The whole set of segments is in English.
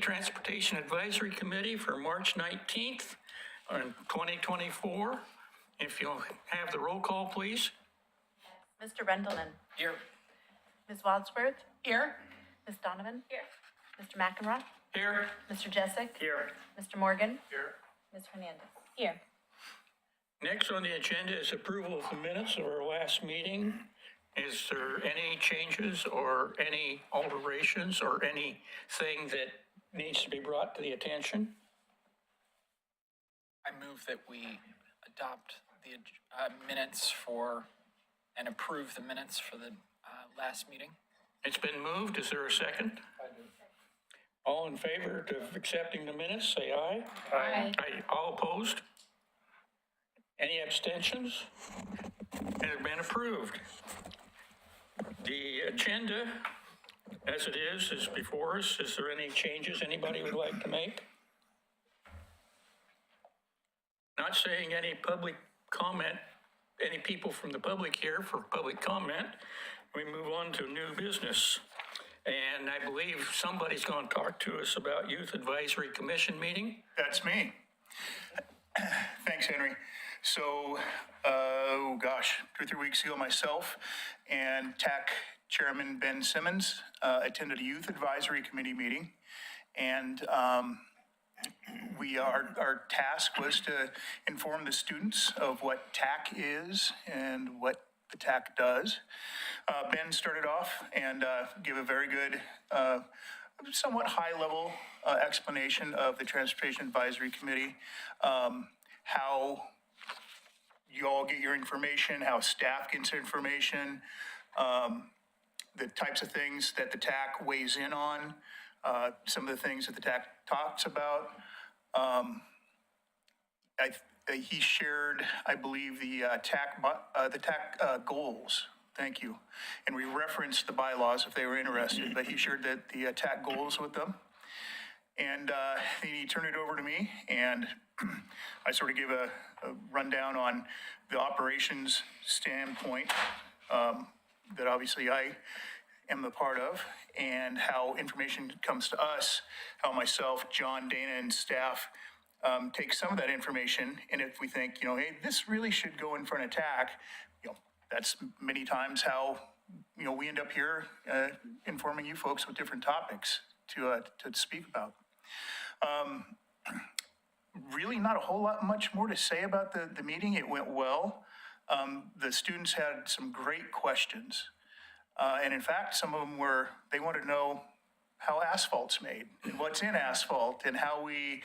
Transportation Advisory Committee for March 19th on 2024. If you'll have the roll call, please. Mr. Rendelman. Here. Ms. Wadsworth. Here. Ms. Donovan. Here. Mr. McEnroe. Here. Mr. Jessic. Here. Mr. Morgan. Here. Ms. Hernandez. Here. Next on the agenda is approval of the minutes of our last meeting. Is there any changes or any alterations or anything that needs to be brought to the attention? I move that we adopt the minutes and approve the minutes for the last meeting. It's been moved. Is there a second? I do. All in favor of accepting the minutes, say aye. Aye. Aye. All opposed? Any abstentions? It has been approved. The agenda, as it is before us. Is there any changes anybody would like to make? Not saying any public comment, any people from the public here for public comment. We move on to new business. And I believe somebody's going to talk to us about Youth Advisory Commission meeting. That's me. Thanks, Henry. So, 2 or 3 weeks ago, myself and TAC Chairman Ben Simmons attended a Youth Advisory Committee meeting. And our task was to inform the students of what TAC is and what the TAC does. Ben started off and gave a very good, somewhat high-level explanation of the Transportation Advisory Committee, how you all get your information, how staff gets information, the types of things that the TAC weighs in on, some of the things that the TAC talks about. He shared, I believe, the TAC goals. Thank you. And we referenced the bylaws if they were interested, but he shared the TAC goals with them. And he turned it over to me, and I sort of gave a rundown on the operations standpoint that obviously I am the part of, and how information comes to us, how myself, John, Dana, and staff take some of that information, and if we think, hey, this really should go in front of TAC, that's many times how, we end up here informing you folks with different topics to speak about. Really not a whole lot much more to say about the meeting. It went well. The students had some great questions. And in fact, some of them they wanted to know how asphalt's made and what's in asphalt and how we,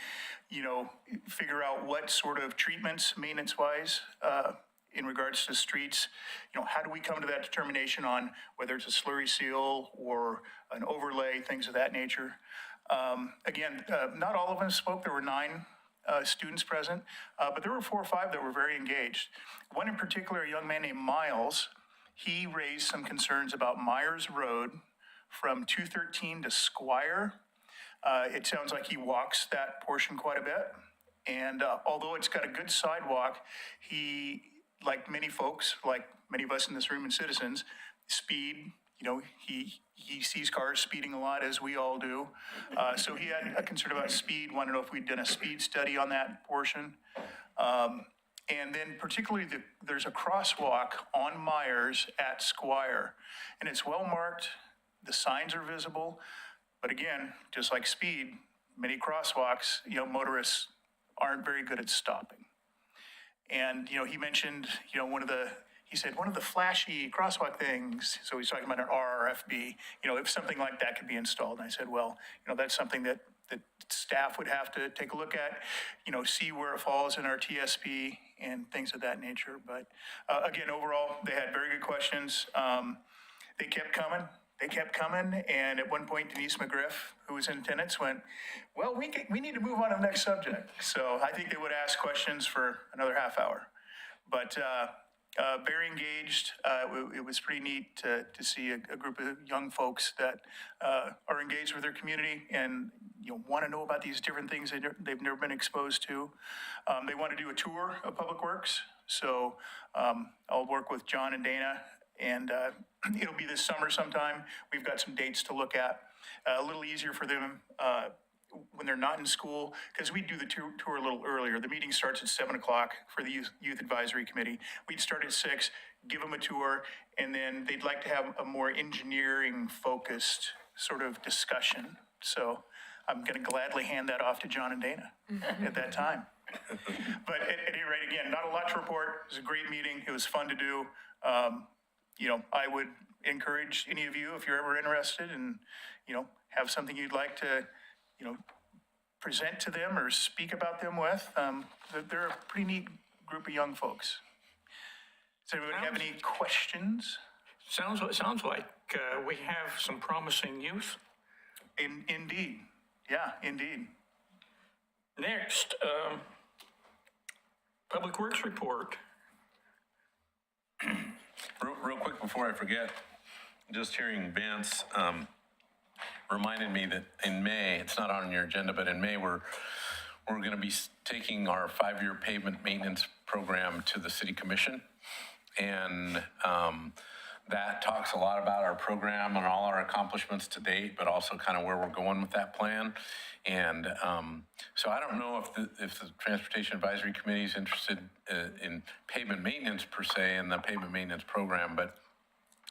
figure out what sort of treatments, maintenance-wise, in regards to streets, how do we come to that determination on whether it's a slurry seal or an overlay, things of that nature. Again, not all of them spoke. There were 9 students present, but there were 4 or 5 that were very engaged. One in particular, a young man named Miles, he raised some concerns about Myers Road from 213 to Squire. It sounds like he walks that portion quite a bit. And although it's got a good sidewalk, he, like many folks, like many of us in this room and citizens, speed, he sees cars speeding a lot, as we all do. So he had a concern about speed, wanted to know if we'd done a speed study on that portion. And then particularly there's a crosswalk on Myers at Squire, and it's well marked. The signs are visible, but again, just like speed, many crosswalks, motorists aren't very good at stopping. And, he mentioned, he said, one of the flashy crosswalk things, so he's talking about an RRFB, if something like that could be installed. And I said, well, that's something that staff would have to take a look at, see where it falls in our TSP and things of that nature. But again, overall, they had very good questions. They kept coming. And at one point, Denise McGriff, who was in attendance, went, well, we need to move on to the next subject. So I think they would ask questions for another half hour. But very engaged. It was pretty neat to see a group of young folks that are engaged with their community and want to know about these different things they've never been exposed to. They want to do a tour of Public Works. So I'll work with John and Dana, and it'll be this summer sometime. We've got some dates to look at. A little easier for them when they're not in school, because we do the tour a little earlier. The meeting starts at 7 o'clock for the Youth Advisory Committee. We'd start at 6, give them a tour, and then they'd like to have a more engineering-focused sort of discussion. So I'm going to gladly hand that off to John and Dana at that time. But at any rate, again, not a lot to report. It was a great meeting. It was fun to do. I would encourage any of you, if you're ever interested and, have something you'd like to, present to them or speak about them with, they're a pretty neat group of young folks. Does anybody have any questions? Sounds like we have some promising youth. Indeed. Yeah, indeed. Next, Public Works report. Real quick before I forget, just hearing Vance reminded me that in May, it's not on your agenda, but in May, we're going to be taking our 5-year pavement maintenance program to the City Commission. And that talks a lot about our program and all our accomplishments to date, but also kind of where we're going with that plan. And so I don't know if the Transportation Advisory Committee is interested in pavement maintenance per se and the pavement maintenance program, but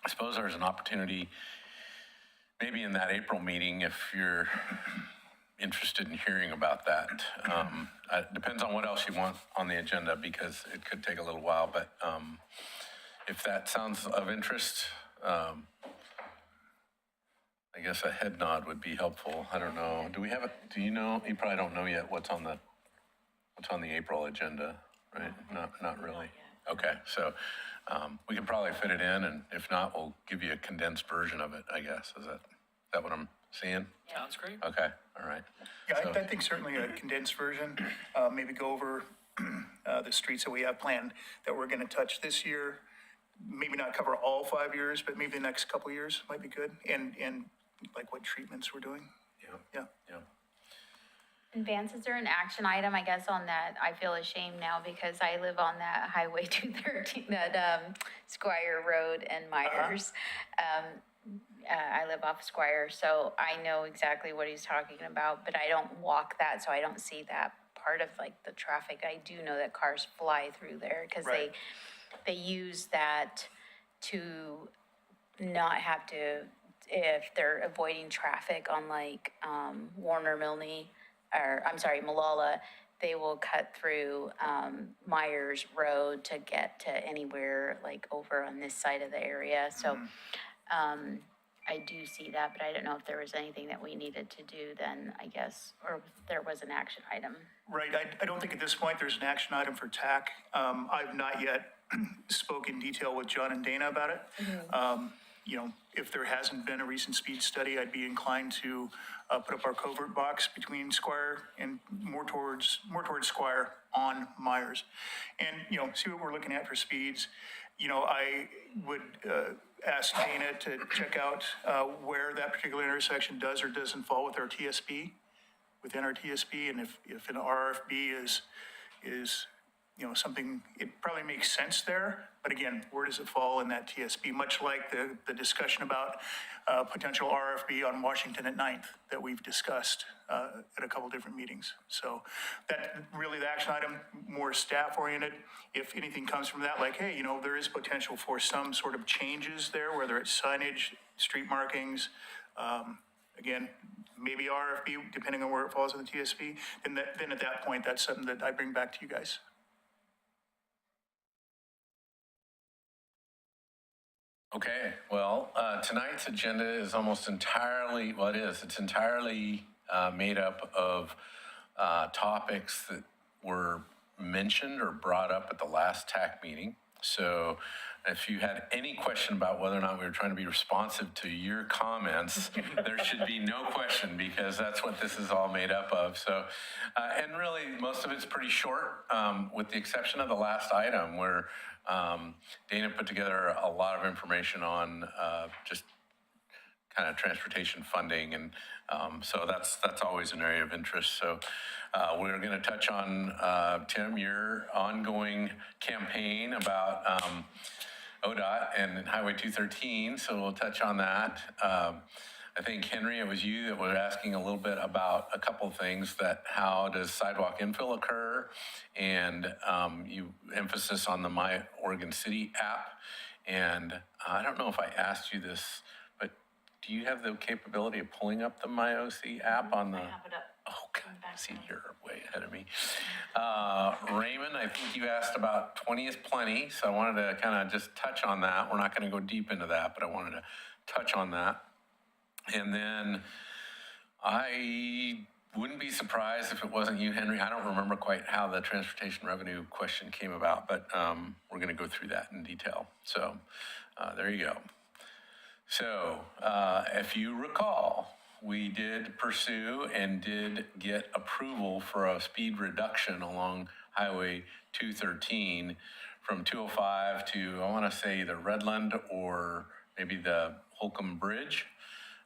I suppose there's an opportunity maybe in that April meeting if you're interested in hearing about that. It depends on what else you want on the agenda because it could take a little while, but if that sounds of interest, I guess a head nod would be helpful. I don't know. Do you know? You probably don't know yet what's on the April agenda, right? Not really. Okay, so we can probably fit it in, and if not, we'll give you a condensed version of it, I guess. Is that what I'm seeing? Sounds great. Okay, all right. Yeah, So- I think certainly a condensed version, maybe go over the streets that we have planned that we're going to touch this year. Maybe not cover all 5 years, but maybe the next couple of years might be good. And like what treatments we're doing. Yeah. And Vance, is there an action item, I guess, on that? I feel ashamed now because I live on that Highway 213, that Squire Road and Myers. I live off Squire, so I know exactly what he's talking about, but I don't walk that, so I don't see that part of like the traffic. I do know that cars fly through there because Right. they use that to not have to, if they're avoiding traffic on like Warner Milne, or I'm sorry, Malala, they will cut through Myers Road to get to anywhere like over on this side of the area. So I do see that, but I don't know if there was anything that we needed to do then, I guess, or if there was an action item. Right. I don't think at this point there's an action item for TAC. I've not yet spoken in detail with John and Dana about it. If there hasn't been a recent speed study, I'd be inclined to put up our covert box between Squire and more towards Squire on Myers. And, see what we're looking at for speeds. I would ask Dana to check out where that particular intersection does or doesn't fall with our TSP, within our TSP, and if an RFB is something, it probably makes sense there. But again, where does it fall in that TSP? Much like the discussion about potential RFB on Washington at 9th that we've discussed at a couple different meetings. So that really the action item, more staff oriented. If anything comes from that, like, hey, there is potential for some sort of changes there, whether it's signage, street markings, again, maybe RFB, depending on where it falls in the TSP, then at that point, that's something that I bring back to you guys. Okay, well, tonight's agenda is almost entirely, it's entirely made up of topics that were mentioned or brought up at the last TAC meeting. So if you had any question about whether or not we were trying to be responsive to your comments, there should be no question because that's what this is all made up of. So, and really most of it's pretty short with the exception of the last item where Dana put together a lot of information on just kind of transportation funding. And so that's always an area of interest. So we're going to touch on, Tim, your ongoing campaign about ODOT and Highway 213. So we'll touch on that. I think, Henry, it was you that were asking a little bit about a couple of things, that how does sidewalk infill occur? And you emphasis on the My Oregon City app. And I don't know if I asked you this, but do you have the capability of pulling up the MyOC app on the? I have it up. Oh, God, see, you're way ahead of me. Raymond, I think you asked about 20 is plenty, so I wanted to kind of just touch on that. We're not going to go deep into that, but I wanted to touch on that. And then I wouldn't be surprised if it wasn't you, Henry. I don't remember quite how the transportation revenue question came about, but we're going to go through that in detail. So there you go. So if you recall, we did pursue and did get approval for a speed reduction along Highway 213 from 205 to, I want to say, either Redland or maybe the Holcomb Bridge.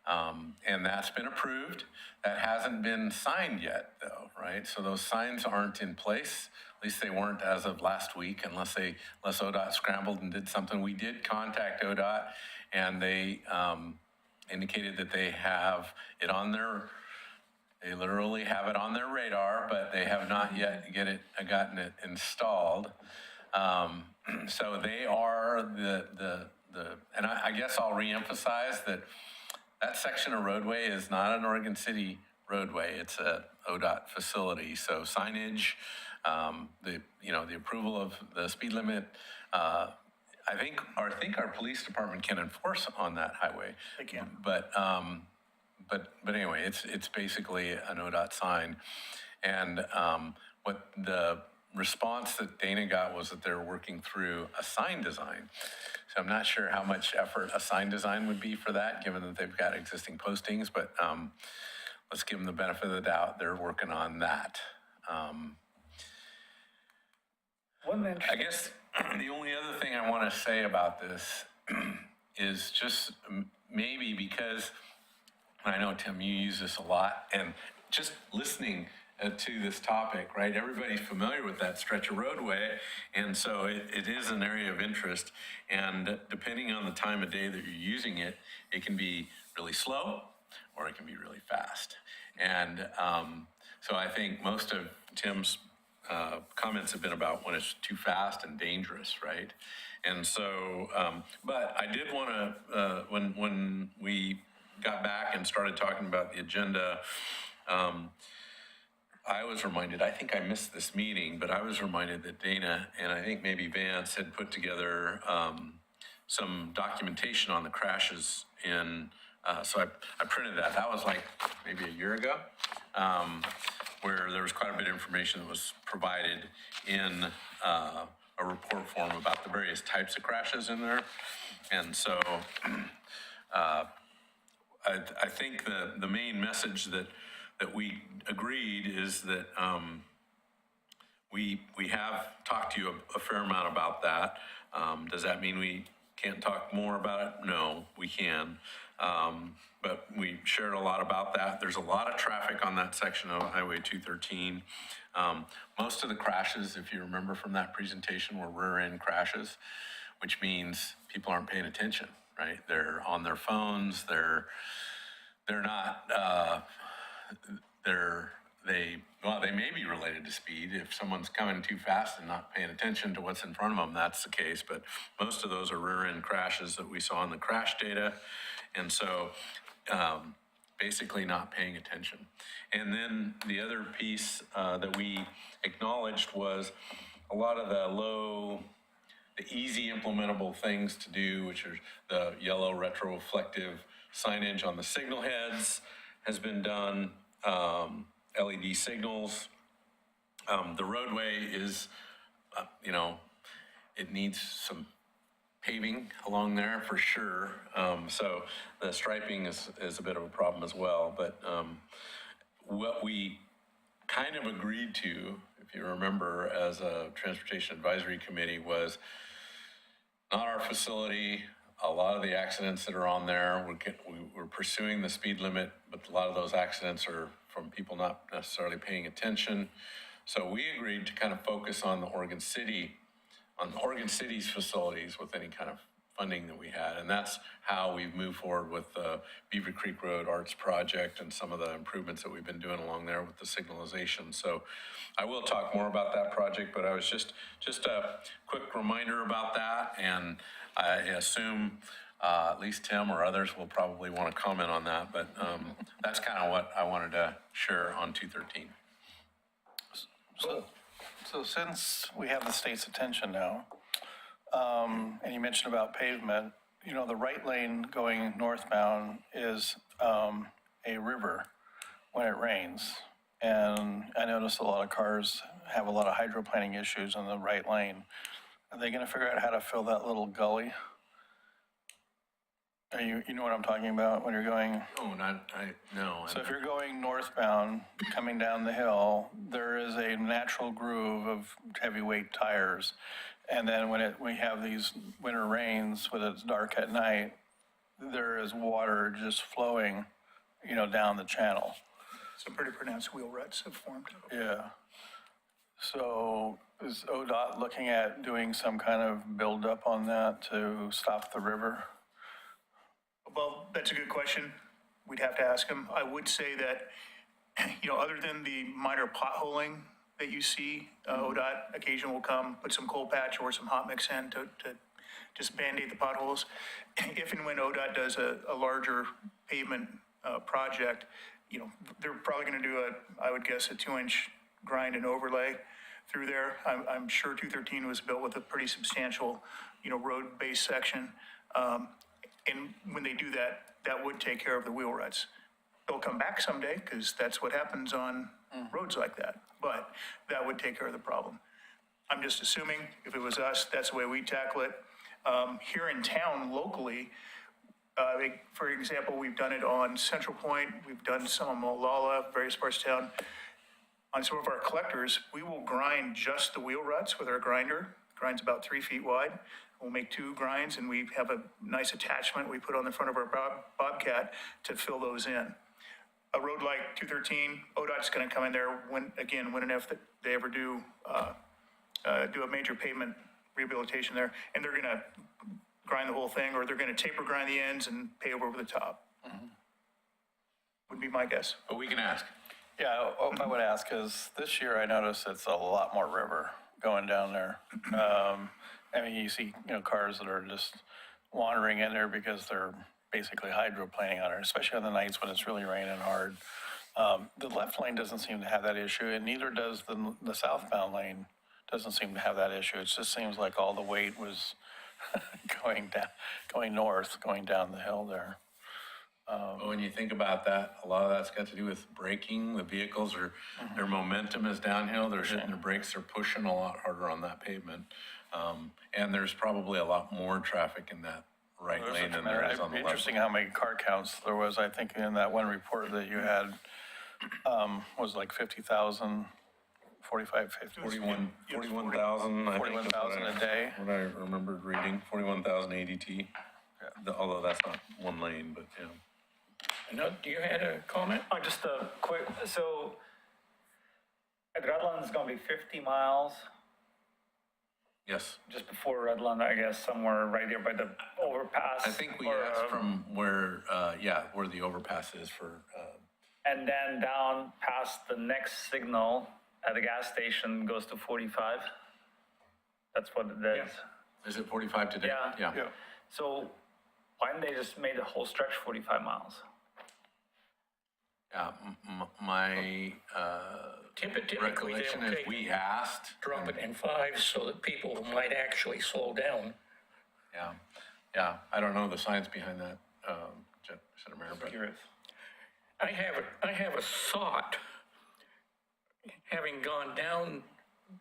And that's been approved. That hasn't been signed yet, though, right? So those signs aren't in place. At least they weren't as of last week, unless ODOT scrambled and did something. We did contact ODOT, and they indicated that they have it on they literally have it on their radar, but they have not yet gotten it installed. So they are and I guess I'll reemphasize that section of roadway is not an Oregon City roadway. It's a ODOT facility. So signage, the approval of the speed limit, I think our police department can enforce on that highway. They can. But anyway, it's basically an ODOT sign. And what the response that Dana got was that they're working through a sign design. So I'm not sure how much effort a sign design would be for that, given that they've got existing postings, but let's give them the benefit of the doubt. They're working on that. I guess the only other thing I want to say about this is just maybe because, I know, Tim, you use this a lot, and just listening to this topic, right? Everybody's familiar with that stretch of roadway, and so it is an area of interest. And depending on the time of day that you're using it, it can be really slow or it can be really fast. And so I think most of Tim's comments have been about when it's too fast and dangerous, right? And so, but I did want to, when we got back and started talking about the agenda, I was reminded, I think I missed this meeting, but I was reminded that Dana and I think maybe Vance had put together some documentation on the crashes so I printed that. That was like maybe a year ago, where there was quite a bit of information that was provided in a report form about the various types of crashes in there. And so I think the main message that we agreed is that we have talked to you a fair amount about that. Does that mean we can't talk more about it? No, we can. But we shared a lot about that. There's a lot of traffic on that section of Highway 213. Most of the crashes, if you remember from that presentation, were rear-end crashes, which means people aren't paying attention, right? They're on their phones. They're not. They may be related to speed. If someone's coming too fast and not paying attention to what's in front of them, that's the case. But most of those are rear-end crashes that we saw in the crash data. And so basically not paying attention. And then the other piece that we acknowledged was a lot of the easy implementable things to do, which are the yellow retroreflective signage on the signal heads has been done. LED signals. The roadway is, it needs some paving along there for sure. So the striping is a bit of a problem as well. But what we kind of agreed to, if you remember, as a Transportation Advisory Committee was not our facility. A lot of the accidents that are on there, we're pursuing the speed limit, but a lot of those accidents are from people not necessarily paying attention. So we agreed to kind of focus on Oregon City's facilities with any kind of funding that we had. And that's how we've moved forward with the Beaver Creek Road Arts Project and some of the improvements that we've been doing along there with the signalization. So I will talk more about that project, but I was just a quick reminder about that. And I assume at least Tim or others will probably want to comment on that, but that's kind of what I wanted to share on 213. So since we have the state's attention now, and you mentioned about pavement, you know, the right lane going northbound is a river when it rains. And I noticed a lot of cars have a lot of hydroplaning issues on the right lane. Are they gonna figure out how to fill that little gully? You know what I'm talking about when you're going? Oh, no. So if you're going northbound, coming down the hill, there is a natural groove of heavyweight tires. And then when we have these winter rains, when it's dark at night, there is water just flowing, you know, down the channel. Some pretty pronounced wheel ruts have formed. Yeah. So is ODOT looking at doing some kind of buildup on that to stop the river? Well, that's a good question. We'd have to ask them. I would say that, you know, other than the minor potholing that you see, ODOT occasionally will come, put some coal patch or some hot mix in to just Band-Aid the potholes. If and when ODOT does a larger pavement project, you know, they're probably going to do I would guess, a 2-inch grind and overlay through there. I'm sure 213 was built with a pretty substantial, you know, road-based section. And when they do that, that would take care of the wheel ruts. They'll come back someday, because that's what happens on roads like that. But that would take care of the problem. I'm just assuming, if it was us, that's the way we tackle it. Here in town, locally, for example, we've done it on Central Point, we've done some on Molalla, various parts of town. On some of our collectors, we will grind just the wheel ruts with our grinder. Grind's about 3 feet wide. We'll make 2 grinds, and we have a nice attachment we put on the front of our Bobcat to fill those in. A road like 213, ODOT's going to come in there when and if they ever do a major pavement rehabilitation there, and they're going to grind the whole thing, or they're going to taper grind the ends and pave over the top. Would be my guess. But we can ask. Yeah, I would ask, because this year I noticed it's a lot more river going down there. I mean, you see, you know, cars that are just wandering in there because they're basically hydroplaning on it, especially on the nights when it's really raining hard. The left lane doesn't seem to have that issue, and neither does the southbound lane doesn't seem to have that issue. It just seems like all the weight was going north, going down the hill there. But when you think about that, a lot of that's got to do with braking. The vehicles are, their momentum is downhill, they're hitting their brakes, they're pushing a lot harder on that pavement. And there's probably a lot more traffic in that right lane than there is on the left. Interesting how many car counts there was. I think in that one report that you had, was like 50,000, 45, 50. 41,000, I think. 41,000 a day. What I remembered reading, 41,000 ADT. Although that's not one lane, but yeah. No, do you had a comment? Just a quick, so at Redland is gonna be 50 miles, Yes. just before Redland, I guess, somewhere right there by the overpass. I think we or, asked from where, where the overpass is for, And then down past the next signal at the gas station goes to 45. That's what it is. is it 45 today? Yeah. Yeah. So why didn't they just make the whole stretch 45 miles? Yeah, my Typically, recollection they'll is take, we asked, drop it in 5 so that people might actually slow down. yeah, I don't know the science behind that, Senator Mayor, but. Curious. I have a thought, having gone down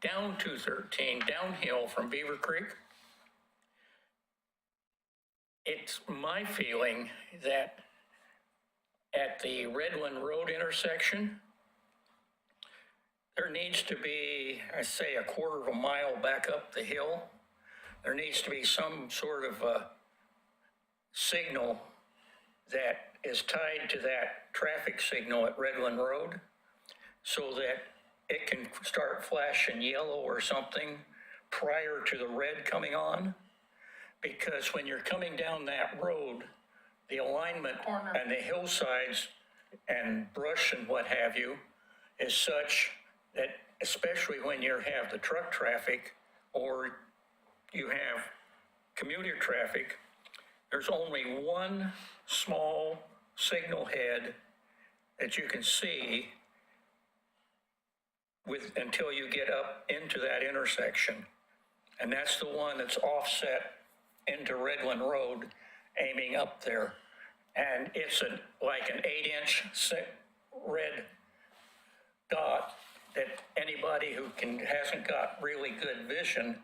213, downhill from Beaver Creek. It's my feeling that at the Redland Road intersection, there needs to be, I say, a quarter of a mile back up the hill. There needs to be some sort of a signal that is tied to that traffic signal at Redland Road so that it can start flashing yellow or something prior to the red coming on. because when you're coming down that road, the alignment and the hillsides and brush and what have you is such that, especially when you have the truck traffic or you have commuter traffic, there's only one small signal head that you can see until you get up into that intersection. And that's the one that's offset into Redland Road, aiming up there. And it's like an 8-inch red dot that anybody who hasn't got really good vision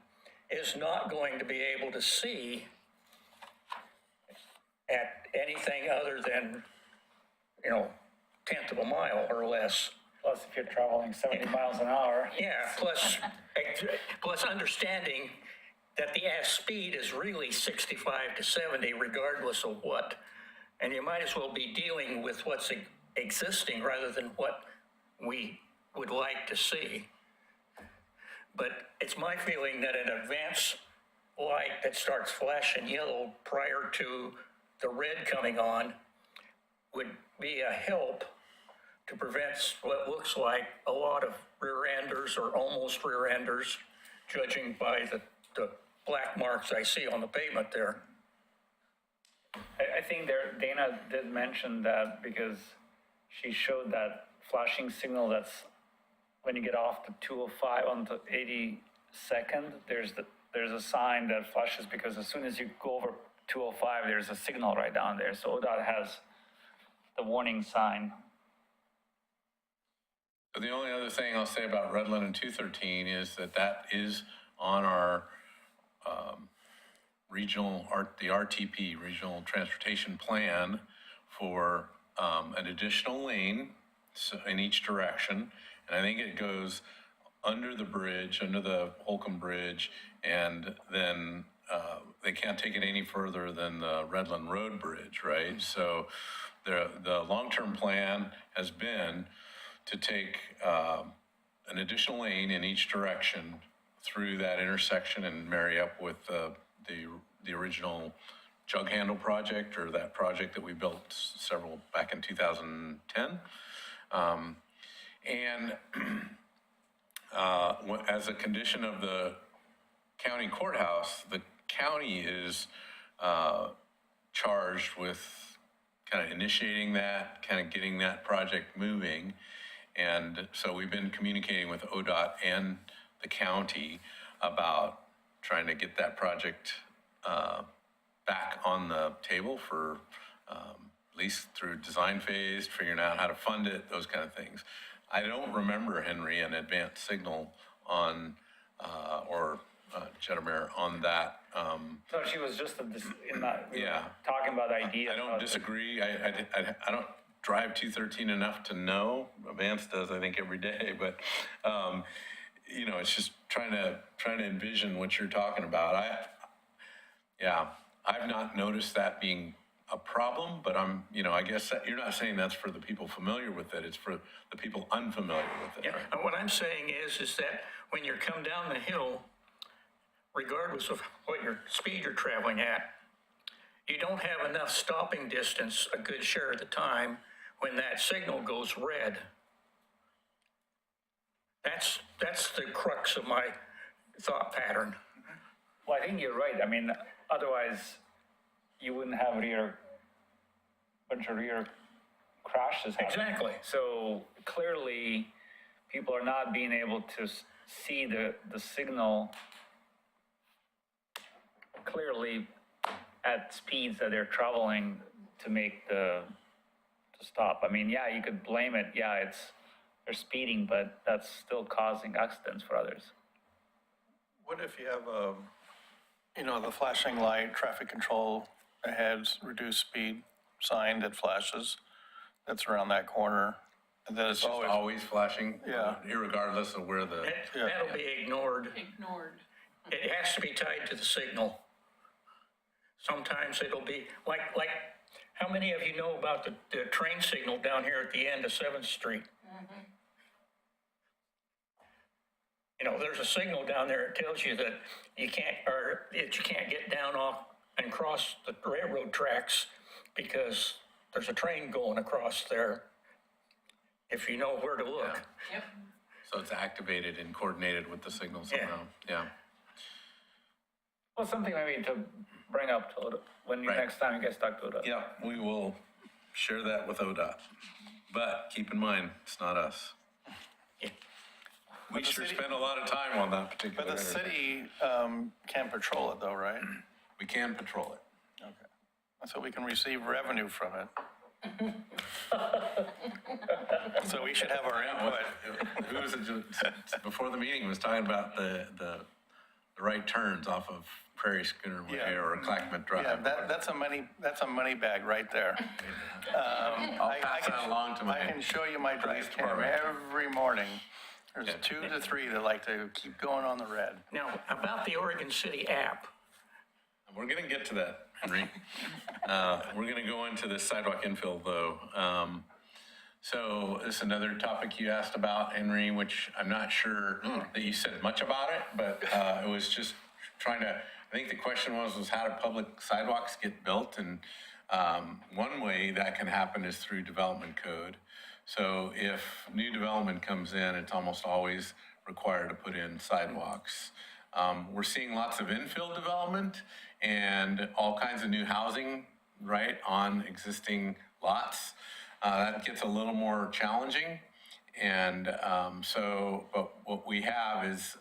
is not going to be able to see at anything other than, 1/10 of a mile or less. Plus, if you're traveling 70 miles an hour. Yeah, plus understanding that the speed is really 65 to 70 regardless of what. And you might as well be dealing with what's existing rather than what we would like to see. But it's my feeling that an advance light that starts flashing yellow prior to the red coming on would be a help to prevent what looks like a lot of rear-enders or almost rear-enders, judging by the black marks I see on the pavement there. I think Dana did mention that because she showed that flashing signal that's when you get off the 205 onto 82nd, there's a sign that flashes because as soon as you go over 205, there's a signal right down there. So ODOT has the warning sign. The only other thing I'll say about Redland and 213 is that is on our the RTP, Regional Transportation Plan, for an additional lane in each direction. And I think it goes under the bridge, under the Holcomb Bridge, and then they can't take it any further than the Redland Road Bridge, right? So the long-term plan has been to take an additional lane in each direction through that intersection and marry up with the original jug handle project, or that project that we built back in 2010. And as a condition of the county courthouse, the county is charged with kind of initiating that, kind of getting that project moving. And so we've been communicating with ODOT and the county about trying to get that project back on the table for at least through design phase, figuring out how to fund it, those kind of things. I don't remember, Henry, an advanced signal on, or Jedamir, on that. So she was just Yeah. talking about ideas. I don't disagree. I don't drive 213 enough to know. Vance does, I think, every day. But it's just trying to envision what you're talking about. I've not noticed that being a problem, but I guess that you're not saying that's for the people familiar with it. It's for the people unfamiliar with it. Yeah, and what I'm saying is that when you come down the hill, regardless of what speed you're traveling at, you don't have enough stopping distance a good share of the time when that signal goes red. That's the crux of my thought pattern. Well, I think you're right. I mean, otherwise you wouldn't have bunch of rear crashes happening. Exactly. So clearly, people are not being able to see the signal clearly at speeds that they're traveling to make to stop. I mean, you could blame it. They're speeding, but that's still causing accidents for others. What if you have the flashing light, traffic control ahead, reduced speed sign that flashes, that's around that corner, and then it's It's just always flashing, Yeah. irregardless of where the. That'll be ignored. It has to be tied to the signal. Sometimes it'll be, like how many of you know about the train signal down here at the end of 7th Street? There's a signal down there that tells you that you can't get down down off and cross the railroad tracks because there's a train going across there, if you know where to look. So it's activated and coordinated with the signal somehow, yeah. Well, something maybe to bring up to ODOT when you, Right. next time you guys talk to ODOT. Yeah, we will share that with ODOT. But keep in mind, it's not us. We sure spend a lot of time on that particular. But the city can patrol it though, right? We can patrol it. Okay. So we can receive revenue from it. So we should have our input. Who was it, before the meeting was talking about the right turns off of Prairie Schooner Way Yeah. or Clackamas Drive. Yeah, that's a money bag right there. I'll pass that along to my. I can show you my police drive camera department. every morning. There's Yeah. 2 to 3 that like to keep going on the red. Now, about the Oregon City app, We're gonna get to that, Henry. We're gonna go into the sidewalk infill though. So this is another topic you asked about, Henry, which I'm not sure that you said much about it, but it was just trying to, I think the question was how do public sidewalks get built? And one way that can happen is through development code. So if new development comes in, it's almost always required to put in sidewalks. We're seeing lots of infill development and all kinds of new housing, right, on existing lots. That gets a little more challenging. And but what we have is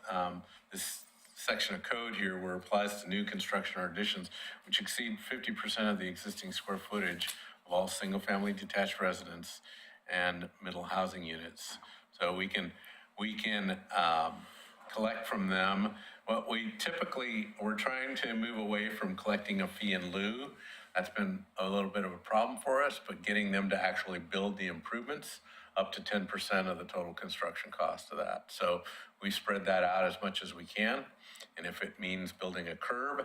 this section of code here where it applies to new construction or additions, which exceed 50% of the existing square footage of all single-family detached residents and middle housing units. So we can collect from them. What we typically, we're trying to move away from collecting a fee in lieu. That's been a little bit of a problem for us, but getting them to actually build the improvements up to 10% of the total construction cost of that. So we spread that out as much as we can. And if it means building a curb,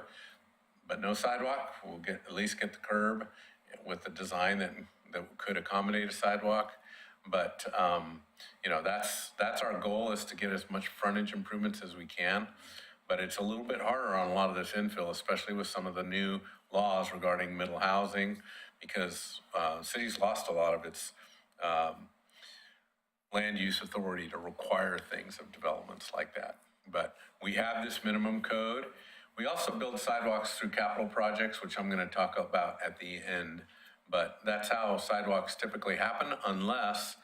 but no sidewalk, we'll at least get the curb with the design that could accommodate a sidewalk. But, that's our goal, is to get as much frontage improvements as we can. But it's a little bit harder on a lot of this infill, especially with some of the new laws regarding middle housing, because the city's lost a lot of its land use authority to require things of developments like that. But we have this minimum code. We also build sidewalks through capital projects, which I'm going to talk about at the end. But that's how sidewalks typically happen, unless,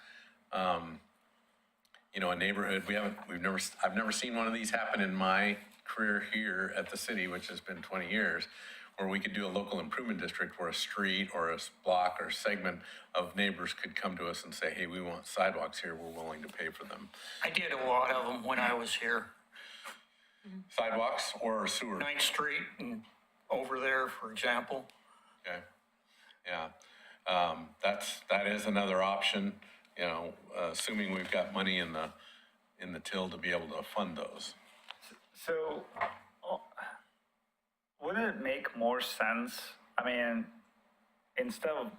a neighborhood, I've never seen one of these happen in my career here at the city, which has been 20 years, where we could do a local improvement district where a street or a block or segment of neighbors could come to us and say, hey, we want sidewalks here, we're willing to pay for them. I did a lot of them when I was here. Sidewalks or sewer? 9th Street and over there, for example. Okay, yeah. That is another option, assuming we've got money in the till to be able to fund those. So, wouldn't it make more sense, instead of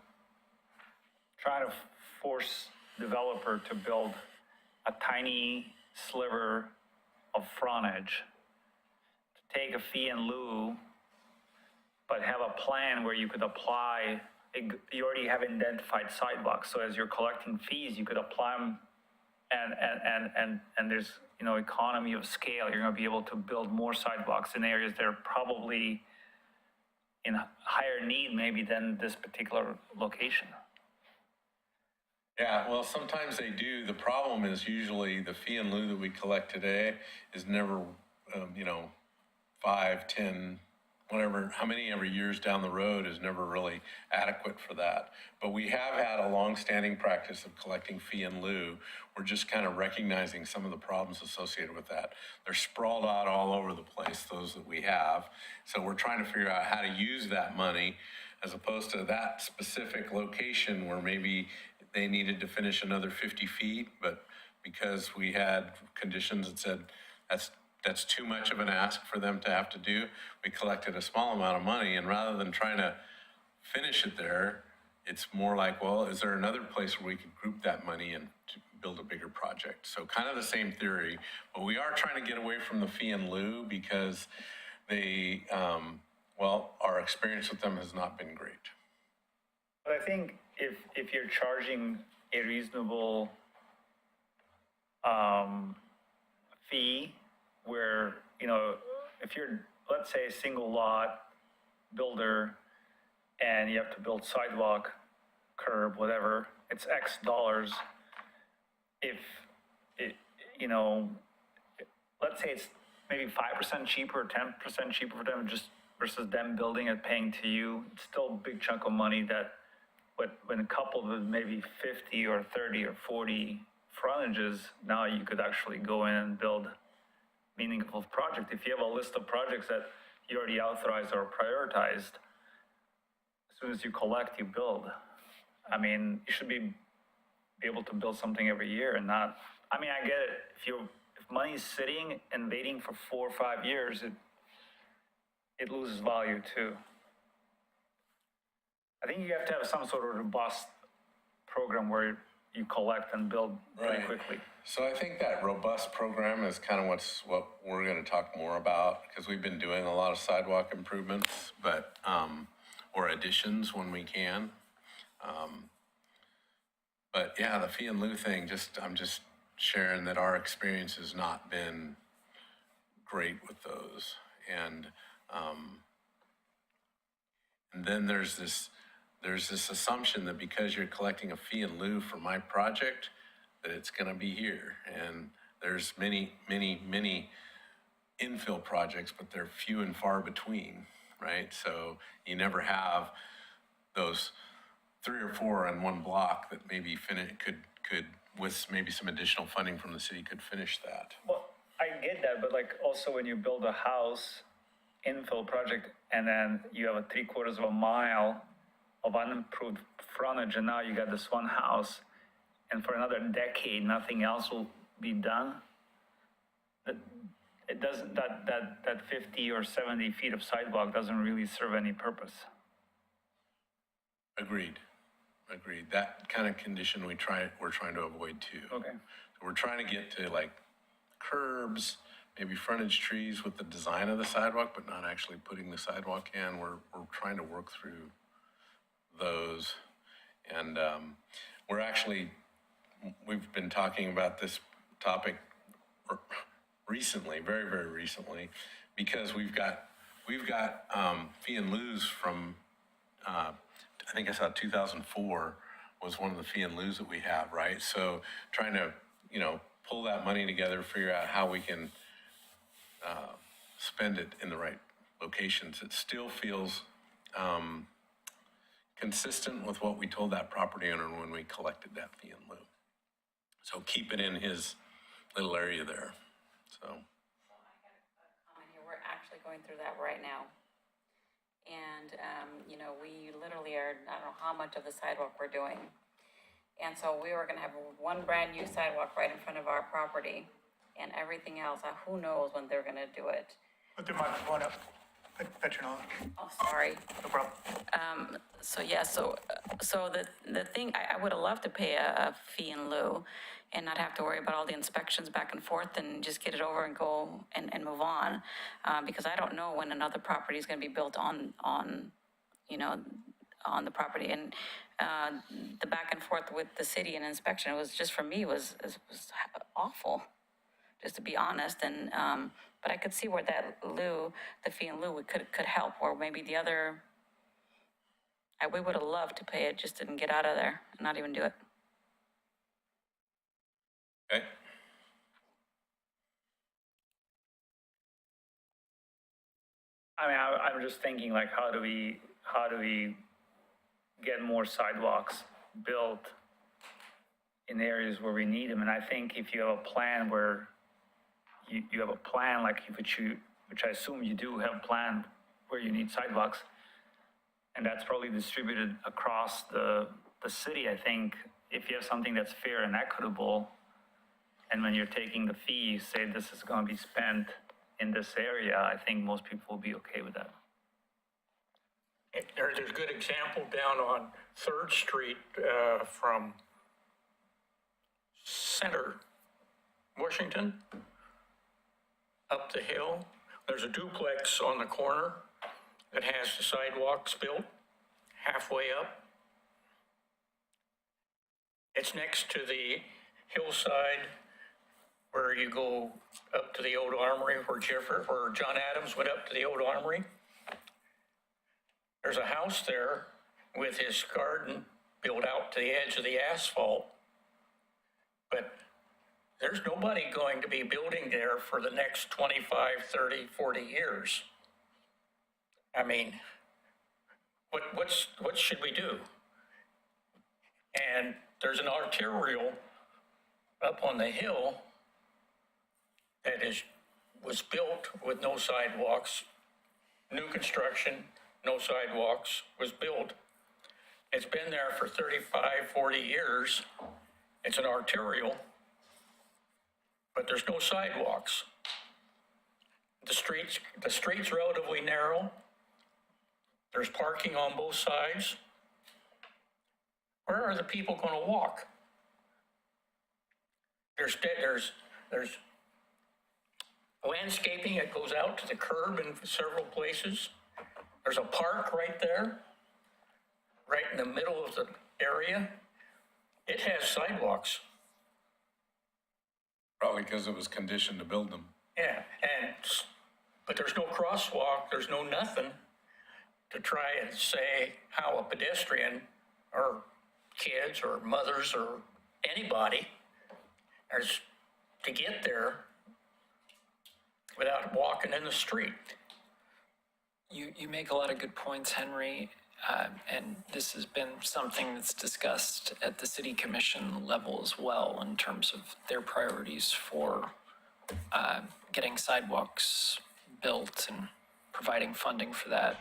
trying to force developer to build a tiny sliver of frontage, to take a fee in lieu, but have a plan where you could apply, you already have identified sidewalks, so as you're collecting fees, you could apply them, and there's, economy of scale, you're gonna be able to build more sidewalks in areas that are probably in higher need maybe than this particular location. Yeah, well, sometimes they do. The problem is usually the fee in lieu that we collect today is never, 5, 10, whatever, how many ever years down the road is never really adequate for that. But we have had a long-standing practice of collecting fee in lieu. We're just kind of recognizing some of the problems associated with that. They're sprawled out all over the place, those that we have. So we're trying to figure out how to use that money as opposed to that specific location where maybe they needed to finish another 50 feet, but because we had conditions that said that's too much of an ask for them to have to do, we collected a small amount of money, and rather than trying to finish it there, it's more like, well, is there another place where we could group that money and to build a bigger project? So kind of the same theory, but we are trying to get away from the fee in lieu because they, experience with them has not been great. But I think if you're charging a reasonable fee where, you know, if you're, let's say, a single lot builder and you have to build sidewalk, curb, whatever, it's X dollars. If it, you know, let's say it's maybe 5% cheaper, 10% cheaper for them just versus them building it, paying to you, it's still a big chunk of money that when coupled with maybe 50 or 30 or 40 frontages, now you could actually go in and build meaningful project. If you have a list of projects that you already authorized or prioritized, as soon as you collect, you build. I mean, you should be able to build something every year and not, I mean, I get it. If money's sitting and waiting for 4 or 5 years, it loses value too. I think you have to have some sort of robust program where you collect and build pretty Right. quickly. So I think that robust program is kind of what we're going to talk more about, because we've been doing a lot of sidewalk improvements, but, or additions when we can. But yeah, the fee and lieu thing, I'm just sharing that our experience has not been great with those. And then there's this assumption that because you're collecting a fee in lieu for my project, that it's gonna be here. And there's many, many, many infill projects, but they're few and far between, right? So you never have those 3 or 4 in one block that maybe could with maybe some additional funding from the city could finish that. Well, I get that, but like also when you build a house, infill project, and then you have a 3/4 of a mile of unimproved frontage, and now you got this one house, and for another decade, nothing else will be done. It doesn't, that 50 or 70 feet of sidewalk doesn't really serve any purpose. Agreed. That kind of condition we're trying to avoid too. Okay. So we're trying to get to like curbs, maybe frontage trees with the design of the sidewalk, but not actually putting the sidewalk in. We're trying to work through those. And we've been talking about this topic recently, very, very recently, because we've got fee and lieu's from, I think I saw 2004 was one of the fee and lieu's that we have, right? So trying to, pull that money together, figure out how we can spend it in the right locations. It still feels consistent with what we told that property owner when we collected that fee in lieu. So keep it in his little area there, so. We're actually going through that right now. And, we literally are, I don't know how much of the sidewalk we're doing. And so we were gonna have one brand new sidewalk right in front of our property, and everything else, who knows when they're gonna do it. Put the microphone up. Put your on. Oh, sorry. No problem. So the thing, I would have loved to pay a fee in lieu and not have to worry about all the inspections back and forth and just get it over and go and move on. Because I don't know when another property is gonna be built on the property. And the back and forth with the city and inspection, it was just, for me, was awful, just to be honest. And, but I could see where the fee in lieu could help, or maybe the other, we would have loved to pay it, just didn't get out of there and not even do it. Okay. I mean, I'm just thinking, like, how do we get more sidewalks built in areas where we need them? And I think if you have a plan where you have a plan, like which I assume you do have a plan where you need sidewalks, and that's probably distributed across the city. I think if you have something that's fair and equitable, and when you're taking the fee, you say this is going to be spent in this area, I think most people will be okay with that. There's a good example down on 3rd Street from Center, Washington, up the hill. There's a duplex on the corner, that has the sidewalks built halfway up. It's next to the hillside where you go up to the old armory, where John Adams went up to the old armory. There's a house there with his garden built out to the edge of the asphalt. But there's nobody going to be building there for the next 25, 30, 40 years. I mean, what should we do? And there's an arterial up on the hill that was built with no sidewalks, new construction, no sidewalks, was built. It's been there for 35, 40 years. It's an arterial, but there's no sidewalks. The street's relatively narrow. There's parking on both sides. Where are the people going to walk? There's landscaping that goes out to the curb in several places. There's a park right there, right in the middle of the area. It has sidewalks. Probably because it was conditioned to build them. Yeah, but there's no crosswalk, there's no nothing to try and say how a pedestrian or kids or mothers or anybody is to get there without walking in the street. You make a lot of good points, Henry, and this has been something that's discussed at the city commission level as well in terms of their priorities for getting sidewalks built and providing funding for that.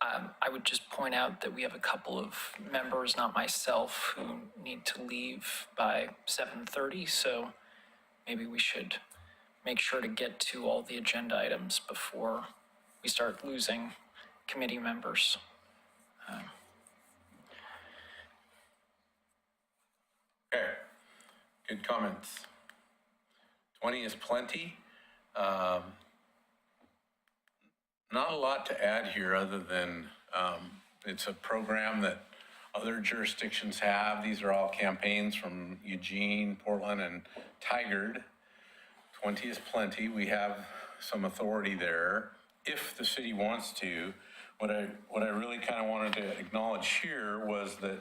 I would just point out that we have a couple of members, not myself, who need to leave by 7:30, so maybe we should make sure to get to all the agenda items before we start losing committee members. Okay, good comments. 20 is plenty. Not a lot to add here other than it's a program that other jurisdictions have. These are all campaigns from Eugene, Portland, and Tigard. 20 is plenty. We have some authority there if the city wants to. What I really kind of wanted to acknowledge here was that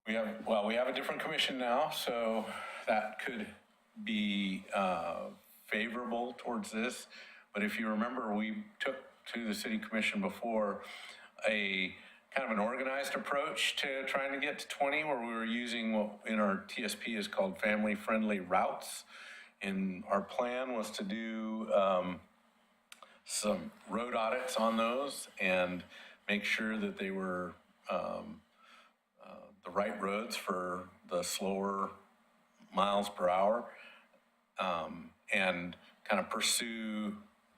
we have a different commission now, so that could be favorable towards this. But if you remember, we took to the city commission before a kind of an organized approach to trying to get to 20, where we were using what in our TSP is called family-friendly routes. And our plan was to do some road audits on those and make sure that they were the right roads for the slower miles per hour, and kind of pursue,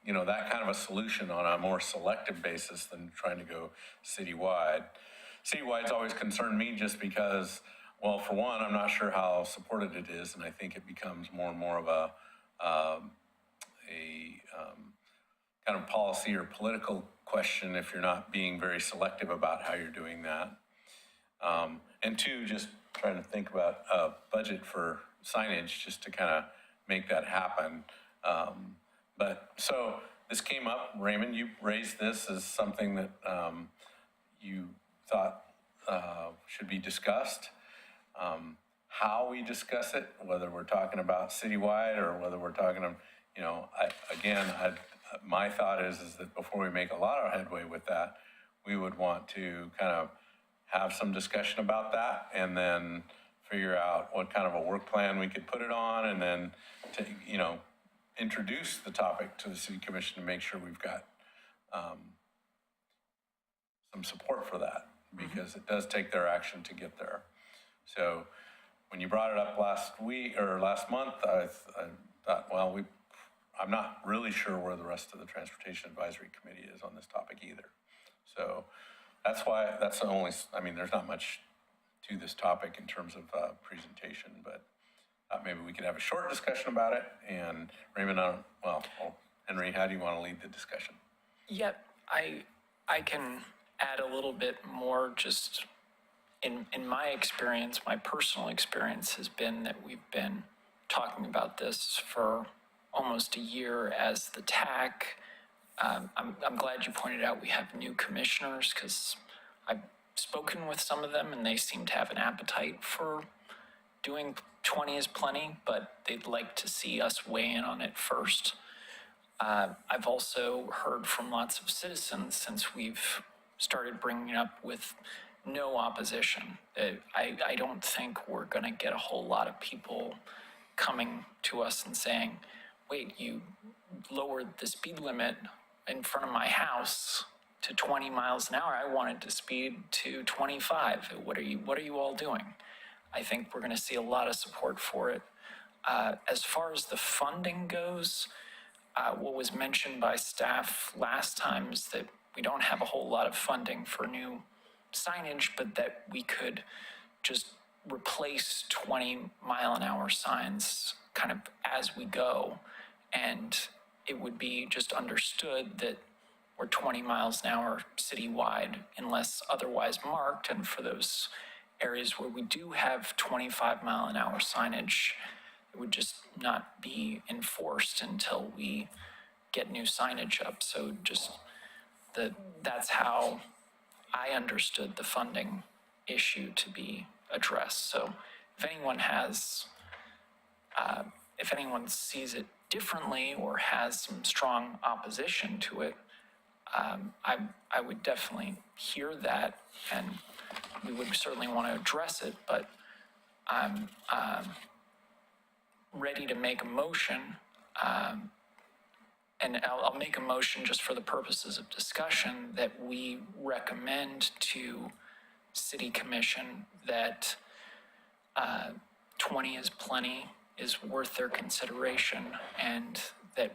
that kind of a solution on a more selective basis than trying to go citywide. Citywide's always concerned me just because, well, for one, I'm not sure how supported it is, and I think it becomes more and more of a kind of policy or political question if you're not being very selective about how you're doing that. And two, just trying to think about a budget for signage just to kind of make that happen. But so this came up, Raymond, you raised this as something that you thought should be discussed. How we discuss it, whether we're talking about citywide or whether we're talking, my thought is that before we make a lot of headway with that, we would want to kind of have some discussion about that and then figure out what kind of a work plan we could put it on, and then to, introduce the topic to the city commission to make sure we've got some support for that, because it does take their action to get there. So when you brought it up last month, I thought, well, I'm not really sure where the rest of the Transportation Advisory Committee is on this topic either. So that's the only, there's not much to this topic in terms of presentation, but maybe we could have a short discussion about it. And Raymond, I'll Henry, how do you want to lead the discussion? Yep, I can add a little bit more. Just in my experience, my personal experience has been that we've been talking about this for almost a year as the TAC. I'm glad you pointed out we have new commissioners, because I've spoken with some of them and they seem to have an appetite for doing 20 is plenty, but they'd like to see us weigh in on it first. I've also heard from lots of citizens since we've started bringing it up with no opposition. I don't think we're going to get a whole lot of people coming to us and saying, wait, you lowered the speed limit in front of my house to 20 miles an hour. I wanted to speed to 25. What are you all doing? I think we're going to see a lot of support for it. As far as the funding goes, what was mentioned by staff last time is that we don't have a whole lot of funding for new signage, but that we could just replace 20-mile-an-hour signs kind of as we go. And it would be just understood that we're 20 miles an hour citywide unless otherwise marked. And for those areas where we do have 25-mile-an-hour signage, it would just not be enforced until we get new signage up. So just that's how I understood the funding issue to be addressed. So if anyone sees it differently or has some strong opposition to it, I would definitely hear that, and we would certainly want to address it, but I'm ready to make a motion, and I'll make a motion just for the purposes of discussion that we recommend to City Commission that 20 is plenty is worth their consideration, and that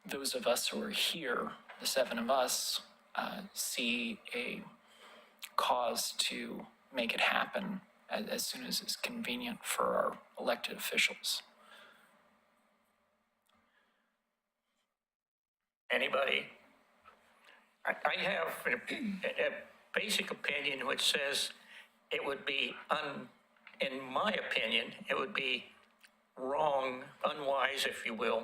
those of us who are here, the 7 of us, see a cause to make it happen as soon as it's convenient for our elected officials. Anybody? I have a basic opinion which says it would be, in my opinion, it would be wrong, unwise, if you will,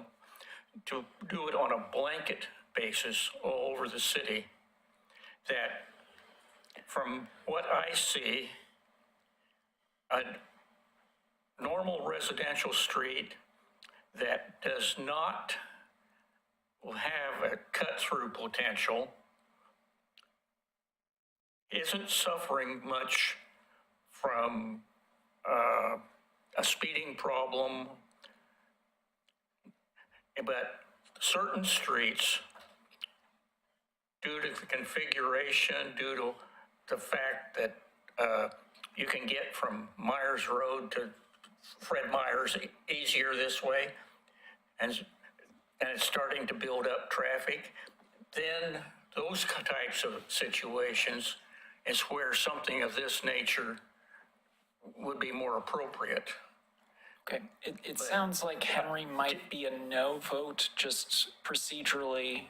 to do it on a blanket basis all over the city. That from what I see, a normal residential street that does not have a cut-through potential isn't suffering much from a speeding problem, but certain streets, due to the configuration, due to the fact that you can get from Myers Road to Fred Myers easier this way, and it's starting to build up traffic, then those types of situations is where something of this nature would be more appropriate. Okay, it sounds like Henry might be a no vote, just procedurally.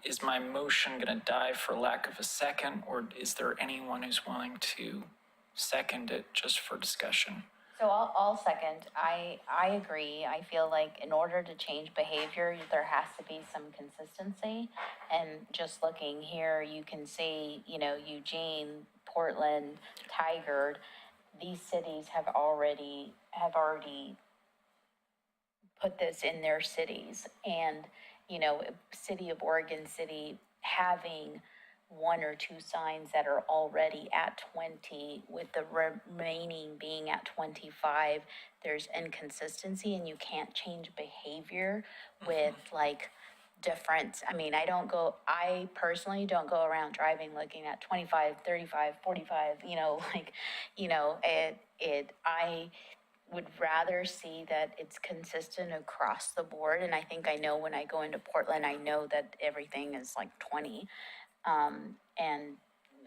Is my motion going to die for lack of a second, or is there anyone who's willing to second it just for discussion? So I'll second. I agree. I feel like in order to change behavior, there has to be some consistency. And just looking here, you can see, Eugene, Portland, Tigard, these cities have already put this in their cities. And, City of Oregon City having 1 or 2 signs that are already at 20, with the remaining being at 25, there's inconsistency, and you can't change behavior with different. I personally don't go around driving looking at 25, 35, 45, I would rather see that it's consistent across the board. And I know when I go into Portland, I know that everything is 20. And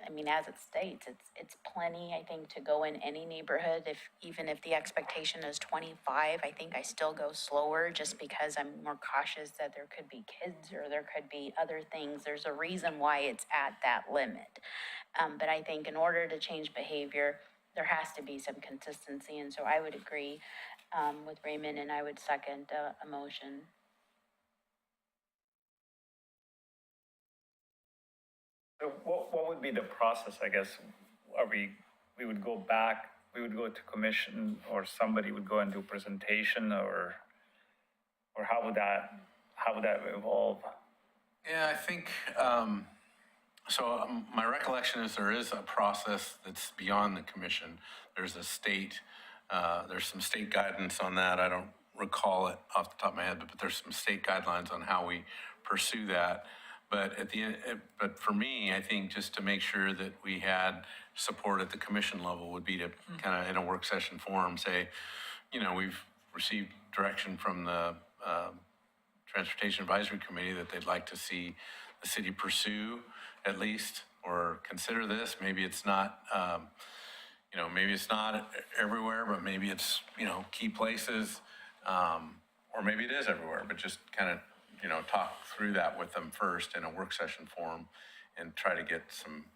I mean, as it states, it's plenty, I think, to go in any neighborhood. Even if the expectation is 25, I think I still go slower just because I'm more cautious that there could be kids or there could be other things. There's a reason why it's at that limit. But I think in order to change behavior, there has to be some consistency. And so I would agree, with Raymond, and I would second, a motion. So what would be the process, I guess? We would go back, we would go to commission, or somebody would go and do a presentation, or how would that evolve? Yeah, I think, my recollection is there is a process that's beyond the commission. There's there's some state guidance on that. I don't recall it off the top of my head, but there's some state guidelines on how we pursue that. But at the end, but for me, I think just to make sure that we had support at the commission level would be to kind of in a work session forum say, we've received direction from the Transportation Advisory Committee that they'd like to see the city pursue at least, or consider this. Maybe it's not, maybe it's not everywhere, but maybe it's, key places, or maybe it is everywhere, but just kind of, talk through that with them first in a work session forum and try to get some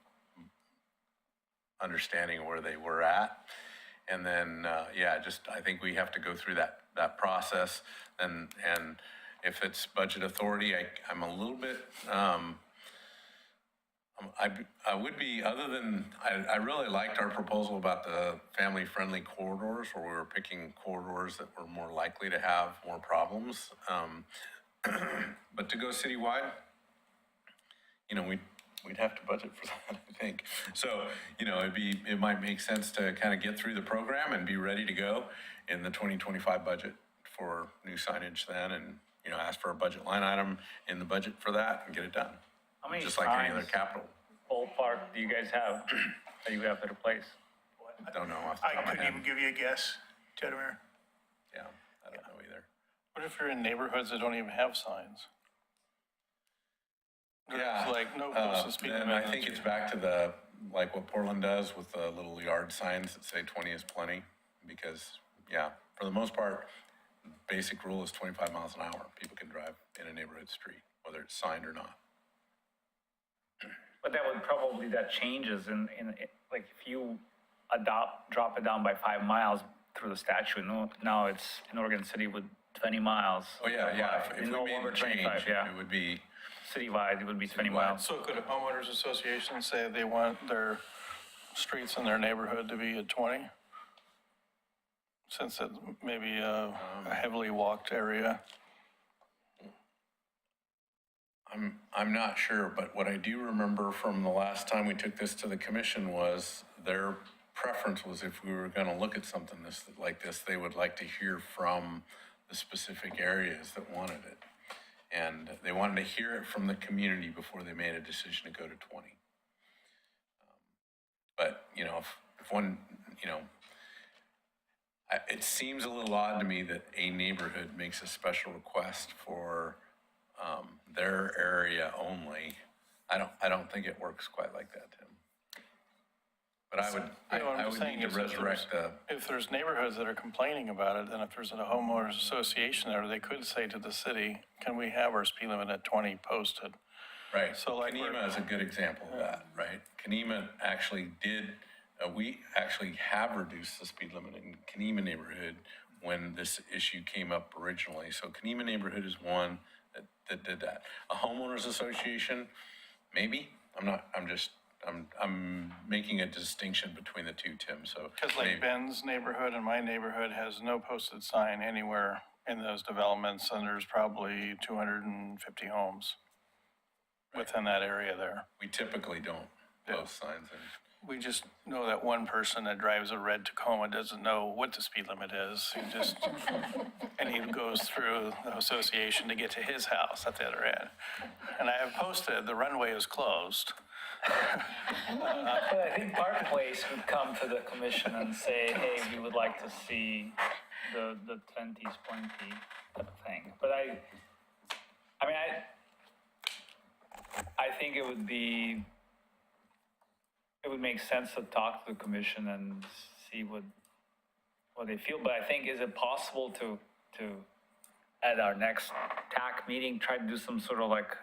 understanding of where they were at. And then, I think we have to go through that process. And if it's budget authority, I'm a little bit, I would be, other than, I really liked our proposal about the family-friendly corridors, where we were picking corridors that were more likely to have more problems. But to go citywide, we'd have to budget for that, I think. So, it might make sense to kind of get through the program and be ready to go in the 2025 budget for new signage then, and, ask for a budget line item in the budget for that and get it done. How many Just like any other signs, capital. ballpark, do you guys have that you have to replace? I don't know off the top I of my couldn't head. even give you a guess, Tedemir. Yeah, I don't know either. What if you're in neighborhoods that don't even have signs? Yeah. It's like no posted speed Then limit. I think it's back to like what Portland does with the little yard signs that say 20 is plenty. Because, for the most part, basic rule is 25 miles an hour. People can drive in a neighborhood street, whether it's signed or not. But that would probably, that changes in like if you drop it down by 5 miles through the statute, now it's in Oregon City with 20 miles. Oh, yeah. If we No made longer a change, 25, yeah. it would be, Citywide, it would be 20 Citywide. miles. So could a homeowners association say they want their streets in their neighborhood to be at 20? Since it may be a heavily walked area? I'm not sure, but what I do remember from the last time we took this to the commission was their preference was if we were gonna look at something like this, they would like to hear from the specific areas that wanted it. And they wanted to hear it from the community before they made a decision to go to 20. But, if one, it seems a little odd to me that a neighborhood makes a special request for their area only. I don't think it works quite like that, Tim. But I would need to resurrect the, If there's neighborhoods that are complaining about it, then if there's a homeowners association there, they could say to the city, can we have our speed limit at 20 posted? right, So like Kenema is a good example of that, right? Kenema actually did, we actually have reduced the speed limit in Kenema neighborhood when this issue came up originally. So Kenema neighborhood is one that did that. A homeowners association, maybe, I'm making a distinction between the two, Tim, so. Because like maybe- Ben's neighborhood and my neighborhood has no posted sign anywhere in those developments, and there's probably 250 homes within that area there. We typically don't post signs and. We just know that one person that drives a red Tacoma doesn't know what the speed limit is. He just, and he goes through the association to get to his house at the other end. And I have posted, the runway is closed. But I think Park Place would come to the commission and say, hey, we would like to see the 20s, 20 type of thing. But I think it would be, it would make sense to talk to the commission and see what they feel, but I think, is it possible to, at our next TAC meeting, try to do some sort of like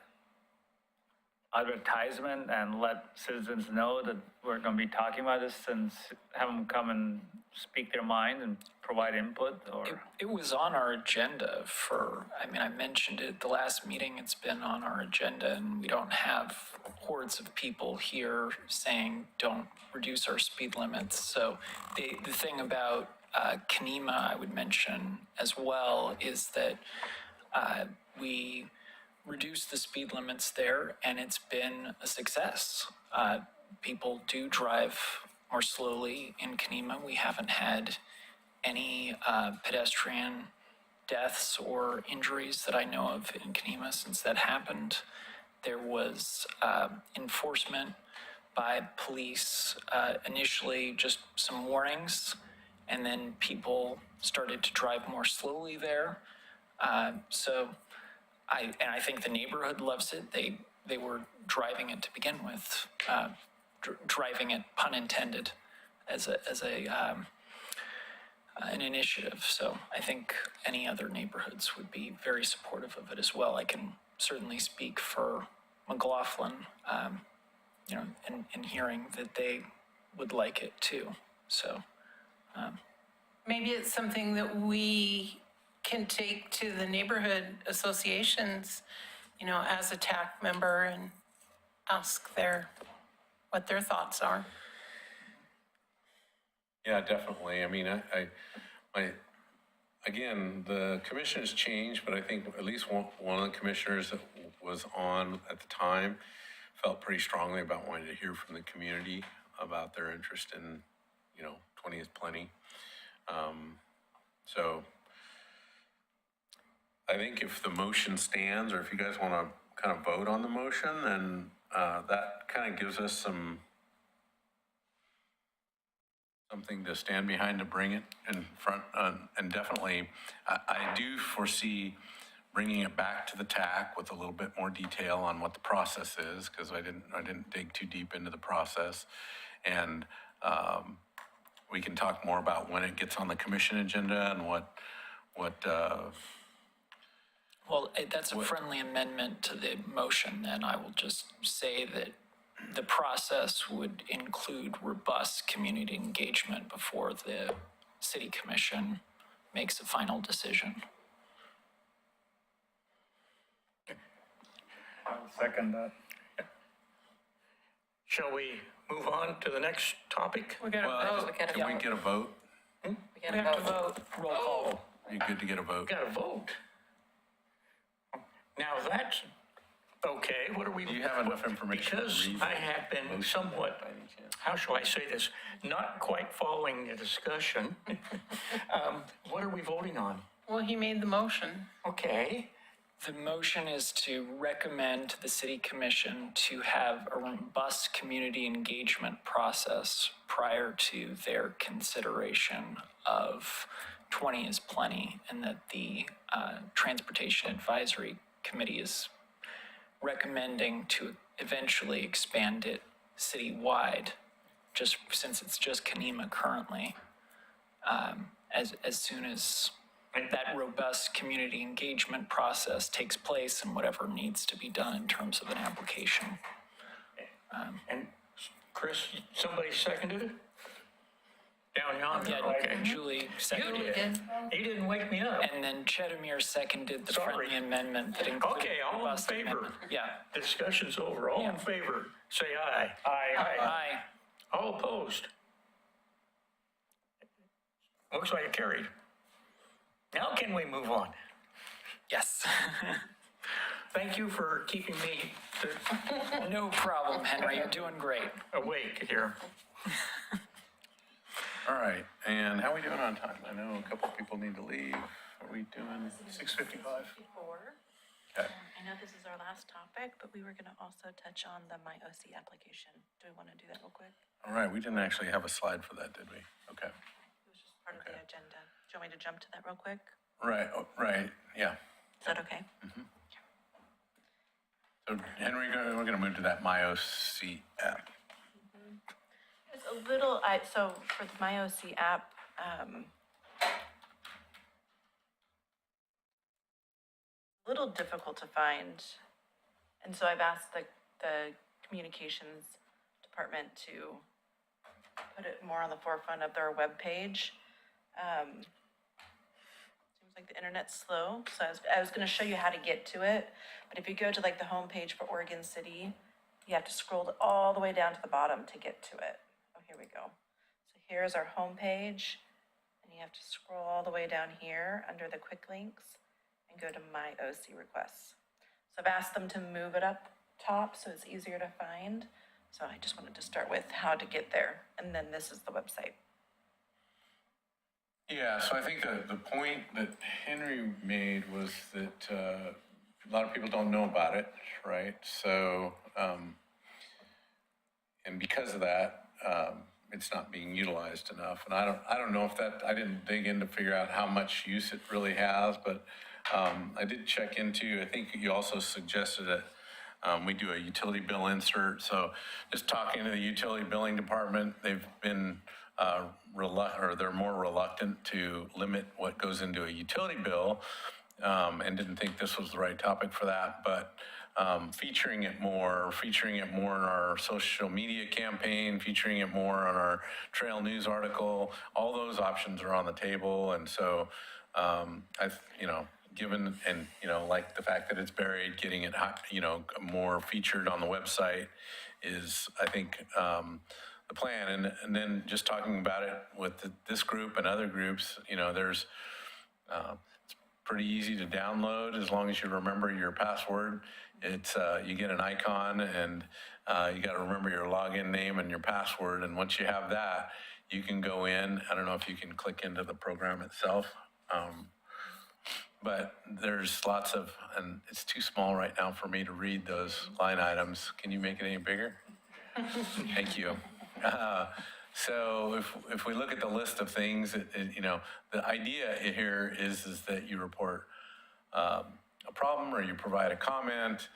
advertisement and let citizens know that we're gonna be talking about this and have them come and speak their mind and provide input, or? It was on our agenda for, I mean, I mentioned it at the last meeting, it's been on our agenda, and we don't have hordes of people here saying, don't reduce our speed limits. So the thing about Kenema, I would mention as well, is that we reduced the speed limits there, and it's been a success. People do drive more slowly in Kenema. We haven't had any pedestrian deaths or injuries that I know of in Kenema since that happened. There was enforcement by police, initially just some warnings, and then people started to drive more slowly there. So I think the neighborhood loves it. They were driving it to begin with, driving it, pun intended, as an initiative. So I think any other neighborhoods would be very supportive of it as well. I can certainly speak for McLaughlin, and hearing that they would like it too. So Maybe it's something that we can take to the neighborhood associations, as a TAC member and ask what their thoughts are. Yeah, definitely. I mean, again, the commission has changed, but I think at least one of the commissioners that was on at the time felt pretty strongly about wanting to hear from the community about their interest in, 20 is plenty. So I think if the motion stands, or if you guys want to kind of vote on the motion, then that kind of gives us something to stand behind to bring it in front. And definitely, I do foresee bringing it back to the TAC with a little bit more detail on what the process is, because I didn't dig too deep into the process. And we can talk more about when it gets on the commission agenda and what well, that's a friendly amendment to the motion, then. I will just say that the process would include robust community engagement before the city commission makes a final decision. I'll second that. Shall we move on to the next topic? We gotta vote. Can we get a vote? We have to vote. Roll call. You good to get a vote? Got to vote. Now that's okay. What are we? Do you have enough information to Because read I have been somewhat, how shall I say this, not quite following the discussion. What are we voting on? Well, he made the motion. Okay. The motion is to recommend to the city commission to have a robust community engagement process prior to their consideration of 20 is plenty, and that the Transportation Advisory Committee is recommending to eventually expand it citywide, just since it's just Kenema currently, as soon as that robust community engagement process takes place and whatever needs to be done in terms of an application. And Chris, somebody seconded it? Down yonder? Yeah, Okay. Julie You seconded it. did. He didn't wake me up. And then Chetamir seconded the Sorry. friendly amendment that included. Okay, all in robust favor? amendment. Yeah. Discussion's over. All in favor, say aye. Aye. Aye. All opposed? Looks like it carried. Now can we move on? Yes. Thank you for keeping me No problem, Henry. You're doing great. awake here. All right, and how are we doing on time? I know a couple people need to leave. Are we doing? 6:55. Okay. I know this is our last topic, but we were going to also touch on the MyOC application. Do we want to do that real quick? All right, we didn't actually have a slide for that, did we? Okay. It was just part of the Okay. agenda. Do you want me to jump to that real quick? Right, right, yeah. Is that okay? So Henry, we're gonna move to that MyOC app. little, so for the MyOC app, a little difficult to find. And so I've asked the communications department to put it more on the forefront of their webpage. Seems like the internet's slow, so I was gonna show you how to get to it. But if you go to like the homepage for Oregon City, you have to scroll all the way down to the bottom to get to it. Oh, here we go. So here's our homepage, and you have to scroll all the way down here under the quick links and go to MyOC requests. So I've asked them to move it up top so it's easier to find. So I just wanted to start with how to get there, and then this is the website. Yeah, so I think the point that Henry made was that a lot of people don't know about it, right? So, and because of that, it's not being utilized enough. And I don't know if that, I didn't dig in to figure out how much use it really has, but I did check into, I think you also suggested that we do a utility bill insert. So just talking to the utility billing department, they've been they're more reluctant to limit what goes into a utility bill, and didn't think this was the right topic for that. But featuring it more in our social media campaign, featuring it more on our trail news article, all those options are on the table. And so given, and, like the fact that it's buried, getting it, more featured on the website is, I think, the plan. And then just talking about it with this group and other groups, there's, it's pretty easy to download as long as you remember your password. It's, you get an icon, and you got to remember your login name and your password. And once you have that, you can go in. I don't know if you can click into the program itself. But there's lots of, and it's too small right now for me to read those line items. Can you make it any bigger? Thank you. So if we look at the list of things, the idea here is that you report a problem, or you provide a comment,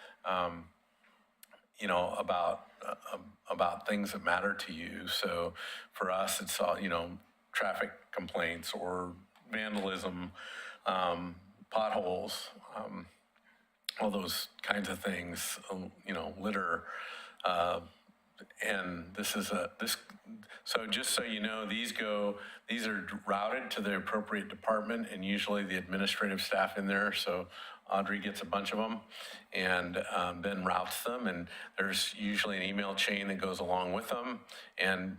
about things that matter to you. So for us, it's all, traffic complaints or vandalism, potholes, all those kinds of things, litter. And so just so you know, these are routed to the appropriate department, and usually the administrative staff in there. So Audrey gets a bunch of them and then routes them. And there's usually an email chain that goes along with them. And,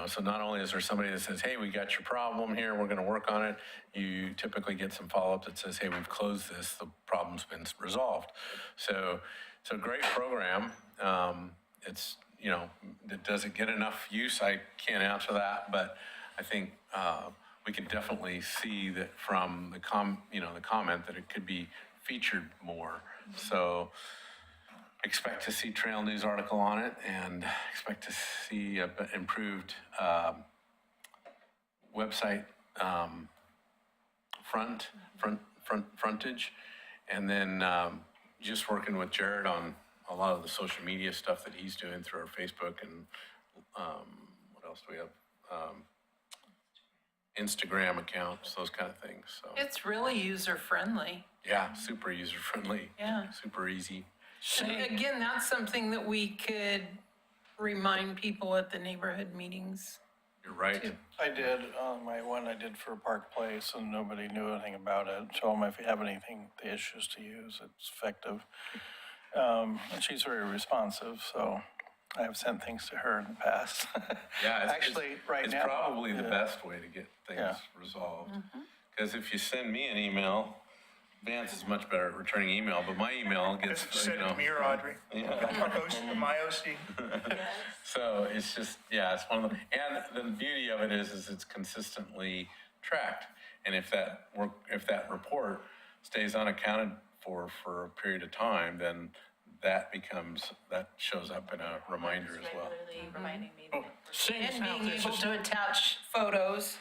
so not only is there somebody that says, hey, we got your problem here, we're going to work on it, you typically get some follow-up that says, hey, we've closed this, the problem's been resolved. So it's a great program. It's, does it get enough use? I can't answer that, but I think we can definitely see that from the comment that it could be featured more. So expect to see trail news article on it, and expect to see an improved website frontage, and then just working with Jared on a lot of the social media stuff that he's doing through our Facebook, and what else do we have? Instagram accounts, those kind of things. So It's really user-friendly. yeah, super user friendly. Yeah. Super easy. And again, that's something that we could remind people at the neighborhood meetings. You're right. I did, my one I did for Park Place, and nobody knew anything about it. Show them if you have anything, the issues to use, it's effective. And she's very responsive, so I have sent things to her in the past. Yeah, Actually, right now. it's probably the yeah. best way to get things Yeah. resolved. Because if you send me an email, Vance is much better at returning email, but my email gets, Just send it to me or Audrey. MyOC. So it's just, yeah, it's one of the, and the beauty of it is it's consistently tracked. And if that report stays unaccounted for a period of time, then that shows up in a reminder as well. Regularly reminding me. Seeing as And how being this able is, to attach photos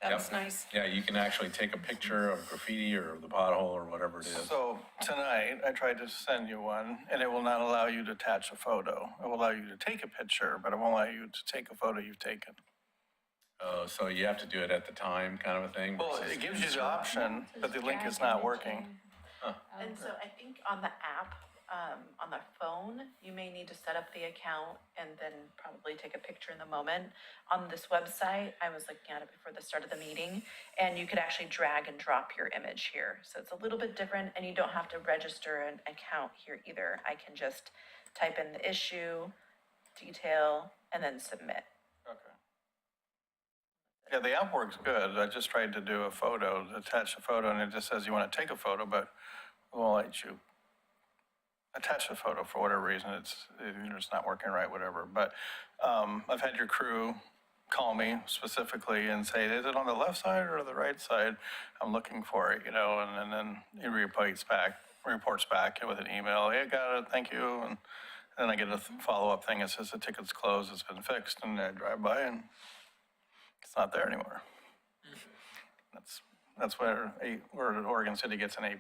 That's Yep. nice. Yeah, you can actually take a picture of graffiti or the pothole or whatever it is. So tonight, I tried to send you one, and it will not allow you to attach a photo. It will allow you to take a picture, but it won't allow you to take a photo you've taken. So you have to do it at the time, kind of a thing? Well, versus- it gives you the option, but the link is not working. And so I think on the app, on the phone, you may need to set up the account and then probably take a picture in the moment. On this website, I was looking at it before the start of the meeting, and you could actually drag and drop your image here. So it's a little bit different, and you don't have to register an account here either. I can just type in the issue, detail, and then submit. Okay. Yeah, the app works good. I just tried to do a photo, attach a photo, and it just says you want to take a photo, but it won't let you attach a photo for whatever reason. It's not working right, whatever. But I've had your crew call me specifically and say, is it on the left side or the right side? I'm looking for it, and then he reports back with an email. Hey, got it, thank you. And then I get a follow-up thing that says the ticket's closed, it's been fixed, and I drive by and it's not there anymore. That's where Oregon City gets an A+.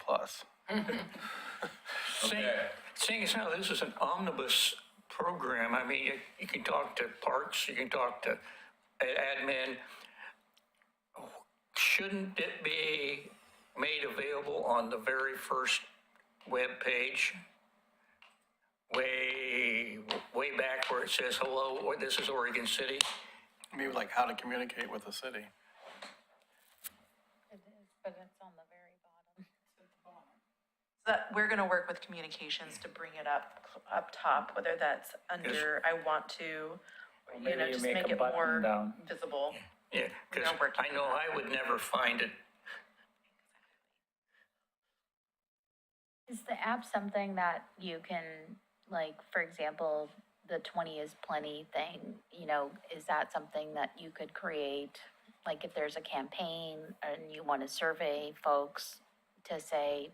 Seeing as how this is an omnibus program, I mean, you can talk to parks, you can talk to admin. Shouldn't it be made available on the very first web page? Way back where it says, hello, or this is Oregon City? Maybe like how to communicate with the city. It is, but it's on the very bottom. That we're gonna work with communications to bring it up top, whether that's under, I want to, or, maybe you just make make a it button more down. visible. Yeah, because We're working I know on I would never find it. Is the app something that you can, like, for example, the 20 is plenty thing, is that something that you could create? Like if there's a campaign and you want to survey folks to say,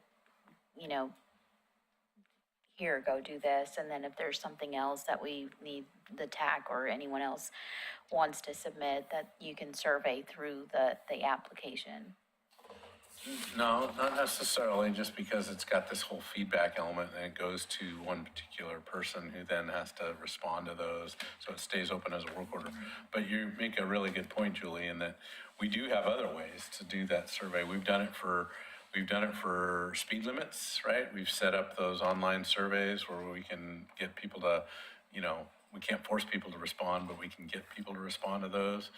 here, go do this. And then if there's something else that we need the TAC or anyone else wants to submit, that you can survey through the application. No, not necessarily, just because it's got this whole feedback element and it goes to one particular person who then has to respond to those, so it stays open as a work order. But you make a really good point, Julie, in that we do have other ways to do that survey. We've done it for speed limits, right? We've set up those online surveys where we can get people to, we can't force people to respond, but we can get people to respond to those.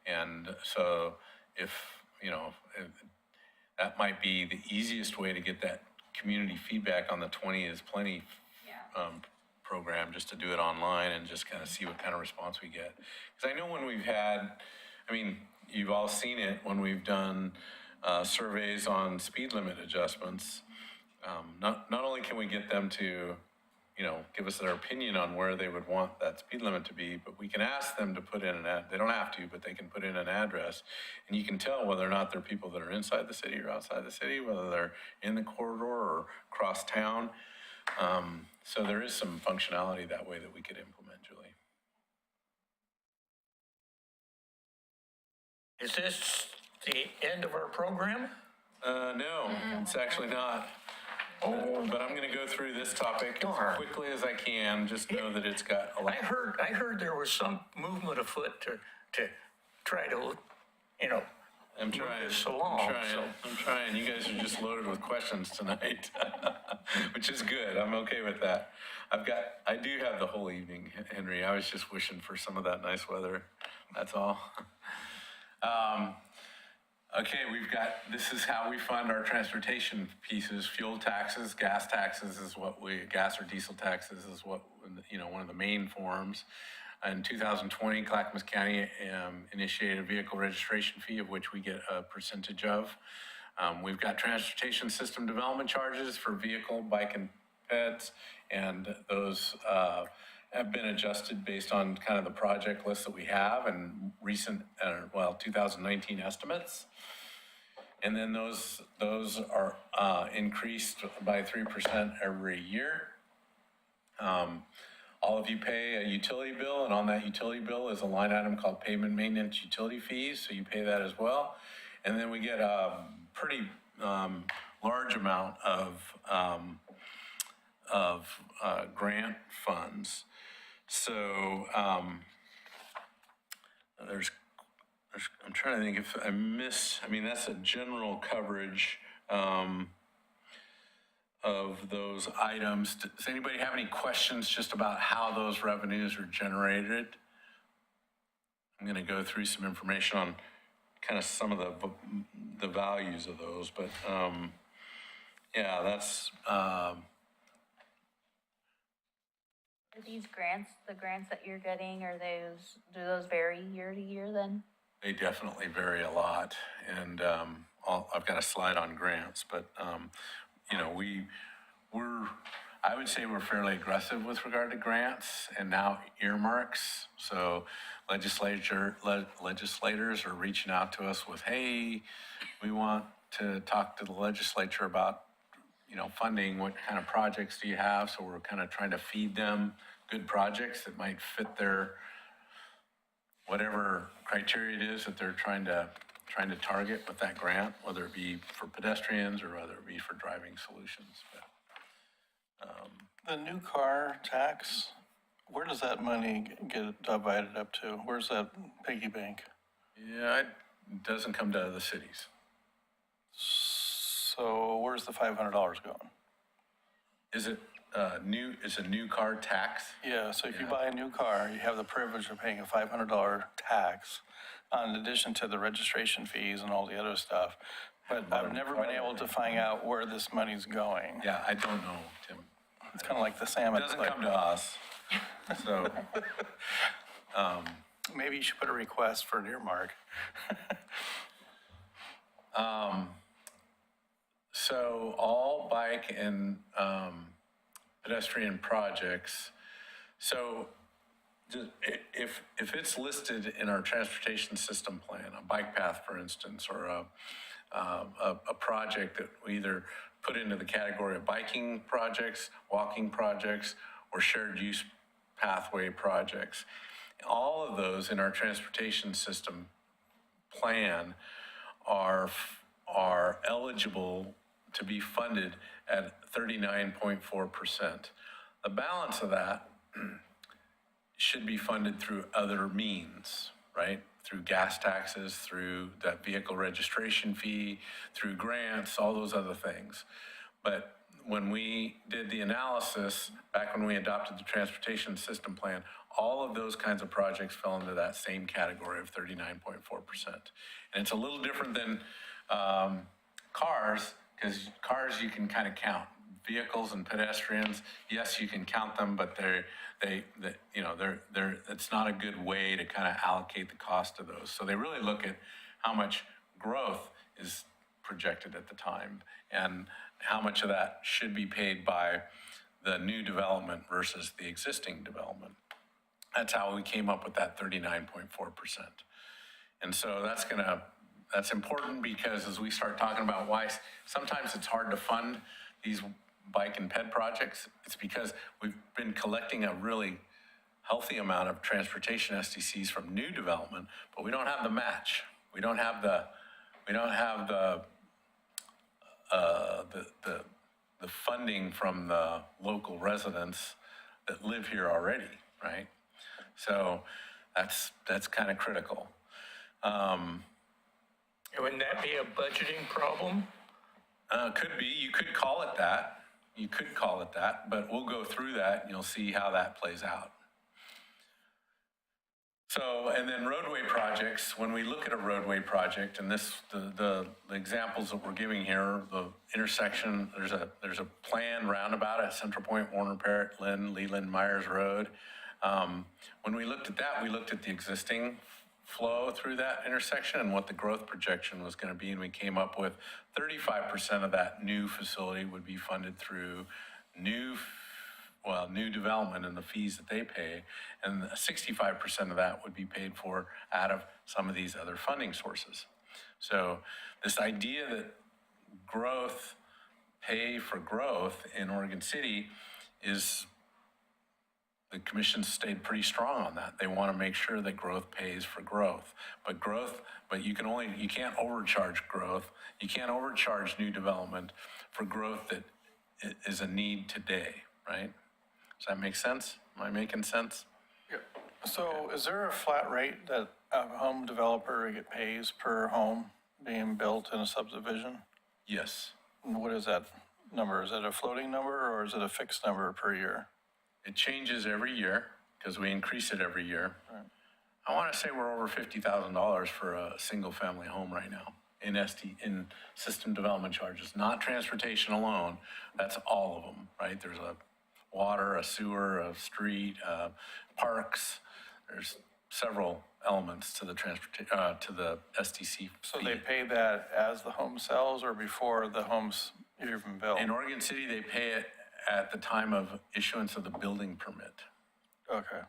And so if that might be the easiest way to get that community feedback on the 20 is plenty program, just to do it online and just kind of see what kind of response we get. Because I know when we've had, you've all seen it when we've done surveys on speed limit adjustments. Not only can we get them to give us their opinion on where they would want that speed limit to be, but we can ask them to put in they don't have to, but they can put in an address, and you can tell whether or not they're people that are inside the city or outside the city, whether they're in the corridor or across town. So there is some functionality that way that we could implement, Julie. Is this the end of our program? No, it's actually not. But I'm going to go through this topic as quickly as I can. Just know that it's got a lot. I heard there was some movement afoot to try to, I'm move trying. this along. I'm trying. You guys are just loaded with questions tonight, which is good. I'm okay with that. I do have the whole evening, Henry. I was just wishing for some of that nice weather. That's all. Okay, this is how we fund our transportation pieces. Fuel taxes, gas taxes is gas or diesel taxes is what, one of the main forms. In 2020, Clackamas County initiated a vehicle registration fee of which we get a percentage of. We've got transportation system development charges for vehicle, bike, and peds, and those have been adjusted based on kind of the project list that we have and recent, 2019 estimates. And then those are all of you pay a utility bill, and on that utility bill is a line item called payment maintenance utility fees, so you pay that as well. And then we get a pretty large amount of grant funds. So I'm trying to think if I mean, that's a general coverage of those items. Does anybody have any questions just about how those revenues are generated? I'm going to go through some information on kind of some of the values of those, but yeah, that's Are these grants, the grants that you're getting, do those vary year to year then? they definitely vary a lot, and I've got a slide on grants, but you know, I would say we're fairly aggressive with regard to grants and now earmarks. So legislators are reaching out to us with, hey, we want to talk to the legislature about, you know, funding. What kind of projects do you have? So we're kind of trying to feed them good projects that might fit their whatever criteria it is that they're trying to target with that grant, whether it be for pedestrians or whether it be for driving solutions. But, The new car tax, where does that money get divided up to? Where's that piggy bank? yeah, it doesn't come to the cities. So where's the $500 going? Is it it's a new car tax? Yeah, so if you buy a new car, you have the privilege of paying a $500 tax in addition to the registration fees and all the other stuff. But I've never been able to find out where this money's going. Yeah, I don't know, Tim. It's kind of like the It salmon. doesn't come to us. So, Maybe you should put a request for an earmark. so all bike and pedestrian projects. So if it's listed in our transportation system plan, a bike path, for instance, or a project that we either put into the category of biking projects, walking projects, or shared use pathway projects, all of those in our transportation system plan are eligible to be funded at 39.4%. The balance of that should be funded through other means, right? Through gas taxes, through that vehicle registration fee, through grants, all those other things. But when we did the analysis, back when we adopted the transportation system plan, all of those kinds of projects fell into that same category of 39.4%. And it's a little different than cars, because cars you can kind of count. Vehicles and pedestrians, yes, you can count them, but it's not a good way to kind of allocate the cost of those. So they really look at how much growth is projected at the time and how much of that should be paid by the new development versus the existing development. That's how we came up with that 39.4%. And so that's important, because as we start talking about why sometimes it's hard to fund these bike and ped projects, it's because we've been collecting a really healthy amount of transportation SDCs from new development, but we don't have the match. We don't have the funding from the local residents that live here already, right? So that's kind of critical. Wouldn't that be a budgeting problem? Could be. You could call it that. You could call it that, but we'll go through that and you'll see how that plays out. So, and then roadway projects, when we look at a roadway project, and the examples that we're giving here, the intersection, there's a planned roundabout at Central Point, Warner Parrott, Lynn, Leland, Myers Road. When we looked at that, we looked at the existing flow through that intersection and what the growth projection was going to be, and we came up with 35% of that new facility would be funded through new development and the fees that they pay, and 65% of that would be paid for out of some of these other funding sources. So this idea that pay for growth in Oregon City is the commission stayed pretty strong on that. They want to make sure that growth pays for growth. But you can't overcharge growth. You can't overcharge new development for growth that is a need today, right? Does that make sense? Am I making sense? So is there a flat rate that a home developer pays per home being built in a subdivision? Yes. And what is that number? Is it a floating number or is it a fixed number per year? It changes every year because we increase it every year. Right. I want to say we're over $50,000 for a single-family home right now in system development charges, not transportation alone. That's all of them, right? There's a water, a sewer, a street, parks. There's several elements to the to the SDC. So fee. they pay that as the home sells or before the home's even built? In Oregon City, they pay it at the time of issuance of the building permit. Okay.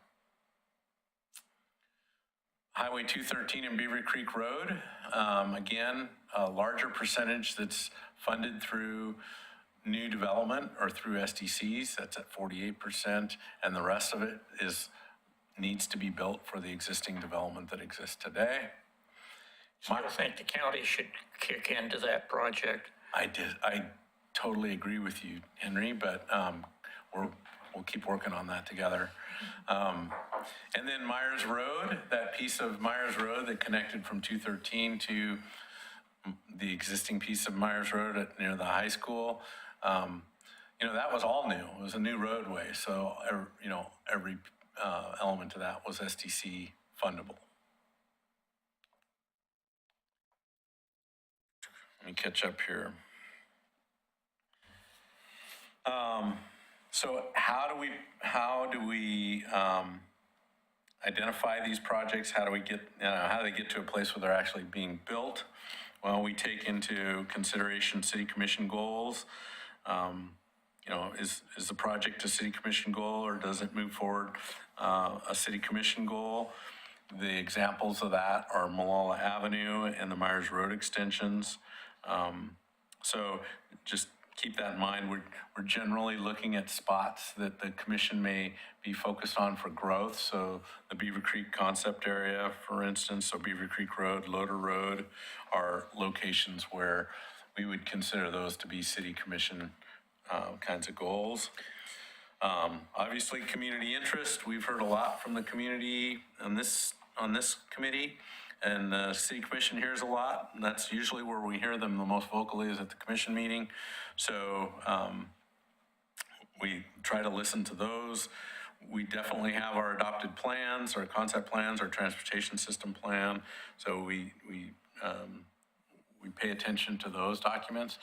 Highway 213 and Beaver Creek Road, again, a larger percentage that's funded through new development or through SDCs, that's at 48%, and the rest of it needs to be built for the existing development that exists today. I think the county should kick into that project. I totally agree with you, Henry, but we'll keep working on that together. And then Myers Road, that piece of Myers Road that connected from 213 to the existing piece of Myers Road near the high school, that was all new. It was a new roadway, so every element of that was SDC fundable. Let me catch up here. So how do we identify these projects? How do they get to a place where they're actually being built? Well, we take into consideration city commission goals. Is the project a city commission goal or does it move forward a city commission goal? The examples of that are Malala Avenue and the Myers Road extensions. So just keep that in mind. We're generally looking at spots that the commission may be focused on for growth. So the Beaver Creek concept area, for instance, so Beaver Creek Road, Loader Road are locations where we would consider those to be city commission kinds of goals. Obviously, community interest. We've heard a lot from the community on this committee, and the city commission hears a lot. And that's usually where we hear them the most vocally is at the commission meeting. So we try to listen to those. We definitely have our adopted plans, our concept plans, our transportation system plan. So we pay attention to those documents.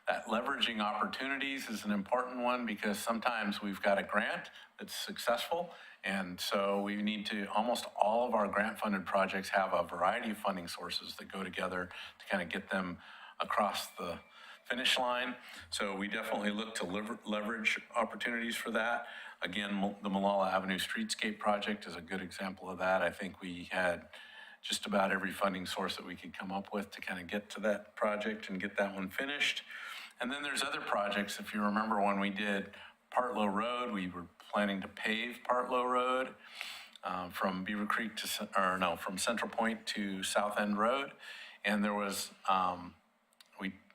That leveraging opportunities is an important one because sometimes we've got a grant that's successful. And so we need to, almost all of our grant funded projects have a variety of funding sources that go together to kind of get them across the finish line. So we definitely look to leverage opportunities for that. Again, the Malala Avenue Streetscape project is a good example of that. I think we had just about every funding source that we could come up with to kind of get to that project and get that one finished. And then there's other projects. If you remember when we did Partlow Road, we were planning to pave Partlow Road from Beaver Creek from Central Point to South End Road. And there was,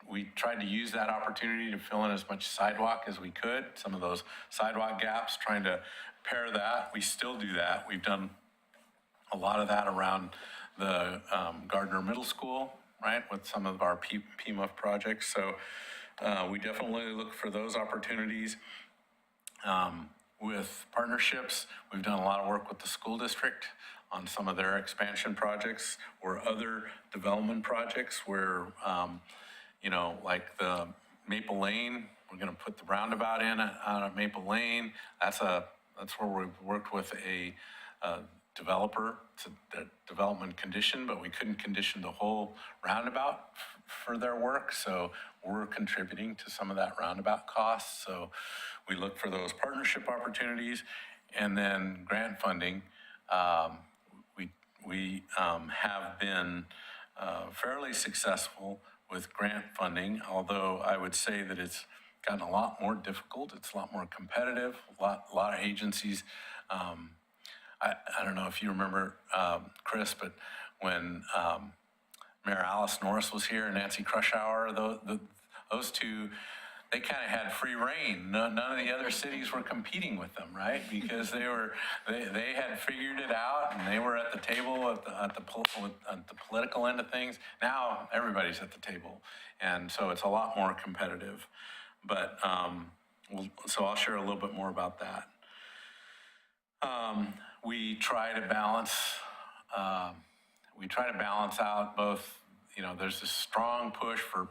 we tried to use that opportunity to fill in as much sidewalk as we could, some of those sidewalk gaps, trying to pair that. We still do that. We've done a lot of that around the Gardner Middle School, right, with some of our PMUF projects. So we definitely look for those opportunities. With partnerships, we've done a lot of work with the school district on some of their expansion projects or other development projects where, like the Maple Lane, we're going to put the roundabout in out of Maple Lane. That's where we've worked with a developer to the development condition, but we couldn't condition the whole roundabout for their work. So we're contributing to some of that roundabout cost. So we look for those partnership opportunities and then grant funding. We have been fairly successful with grant funding, although I would say that it's gotten a lot more difficult. It's a lot more competitive. A lot of agencies I don't know if you remember, Chris, but when Mayor Alice Norris was here and Nancy Crushauer, those two, they kind of had free reign. None of the other cities were competing with them, right? Because they had figured it out, and they were at the table at the political end of things. Now everybody's at the table, and so it's a lot more competitive. But so I'll share a little bit more about that. We try to balance out both. There's this strong push for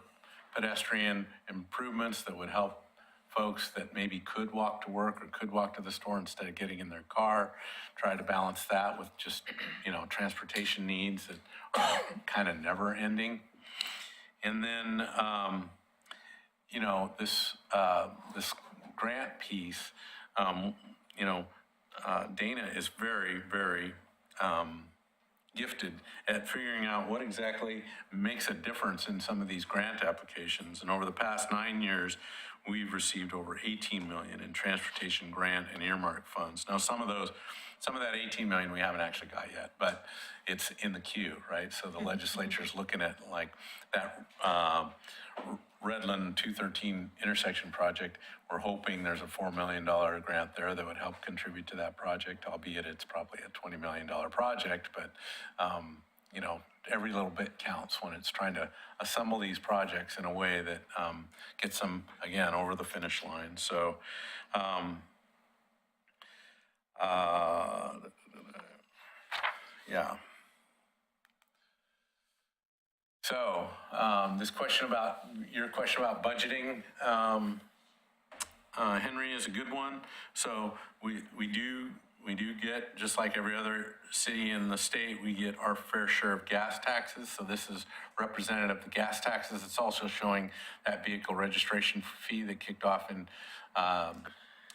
pedestrian improvements that would help folks that maybe could walk to work or could walk to the store instead of getting in their car. Try to balance that with just, transportation needs that are kind of never ending. And then, this grant piece, Dana is very, very gifted at figuring out what exactly makes a difference in some of these grant applications. And over the past 9 years, we've received over 18 million in transportation grant and earmark funds. Now, some of that 18 million we haven't actually got yet, but it's in the queue, right? So the legislature's looking at like that Redland 213 intersection project. We're hoping there's a $4 million grant there that would help contribute to that project, albeit it's probably a $20 million project, but every little bit counts when it's trying to assemble these projects in a way that gets them, again, over the finish line. So, yeah. So, your question about budgeting, Henry, is a good one. So we do get, just like every other city in the state, we get our fair share of gas taxes. So this is representative of the gas taxes. It's also showing that vehicle registration fee that kicked off in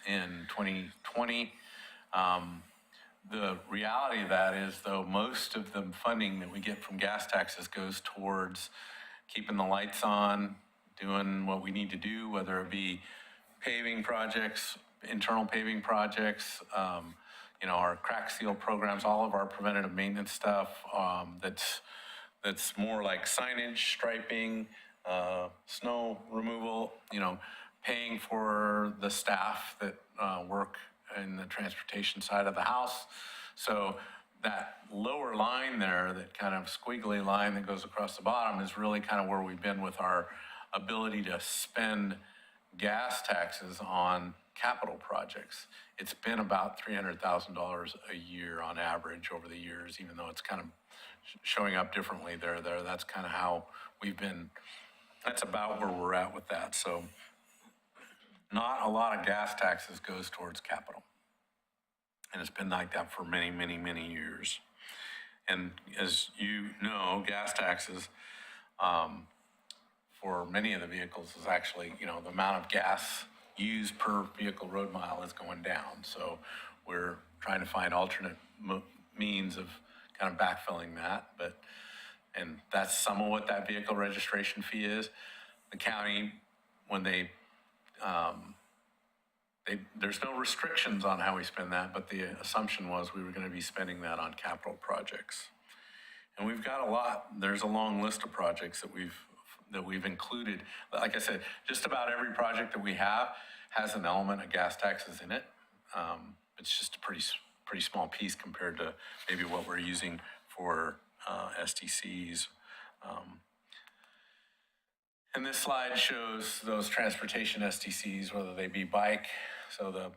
2020. The reality of that is, though, most of the funding that we get from gas taxes goes towards keeping the lights on, doing what we need to do, whether it be paving projects, internal paving projects, our crack seal programs, all of our preventative maintenance stuff, that's more like signage, striping, snow removal, paying for the staff that work in the transportation side of the house. So that lower line there, that kind of squiggly line that goes across the bottom, is really kind of where we've been with our ability to spend gas taxes on capital projects. It's been about $300,000 a year on average over the years, even though it's kind of showing up differently there. That's kind of how we've been, that's about where we're at with that. So not a lot of gas taxes goes towards capital. And it's been like that for many, many, many years. And as you know, gas taxes for many of the vehicles is actually, the amount of gas used per vehicle road mile is going down. So we're trying to find alternate means of kind of backfilling that. And that's some of what that vehicle registration fee is. The county, when there's no restrictions on how we spend that, but the assumption was we were going to be spending that on capital projects. And we've got a lot. There's a long list of projects that we've included. Like I said, just about every project that we have has an element of gas taxes in it. It's just a pretty small piece compared to maybe what we're using for SDCs. And this slide shows those transportation SDCs, whether they be bike. So the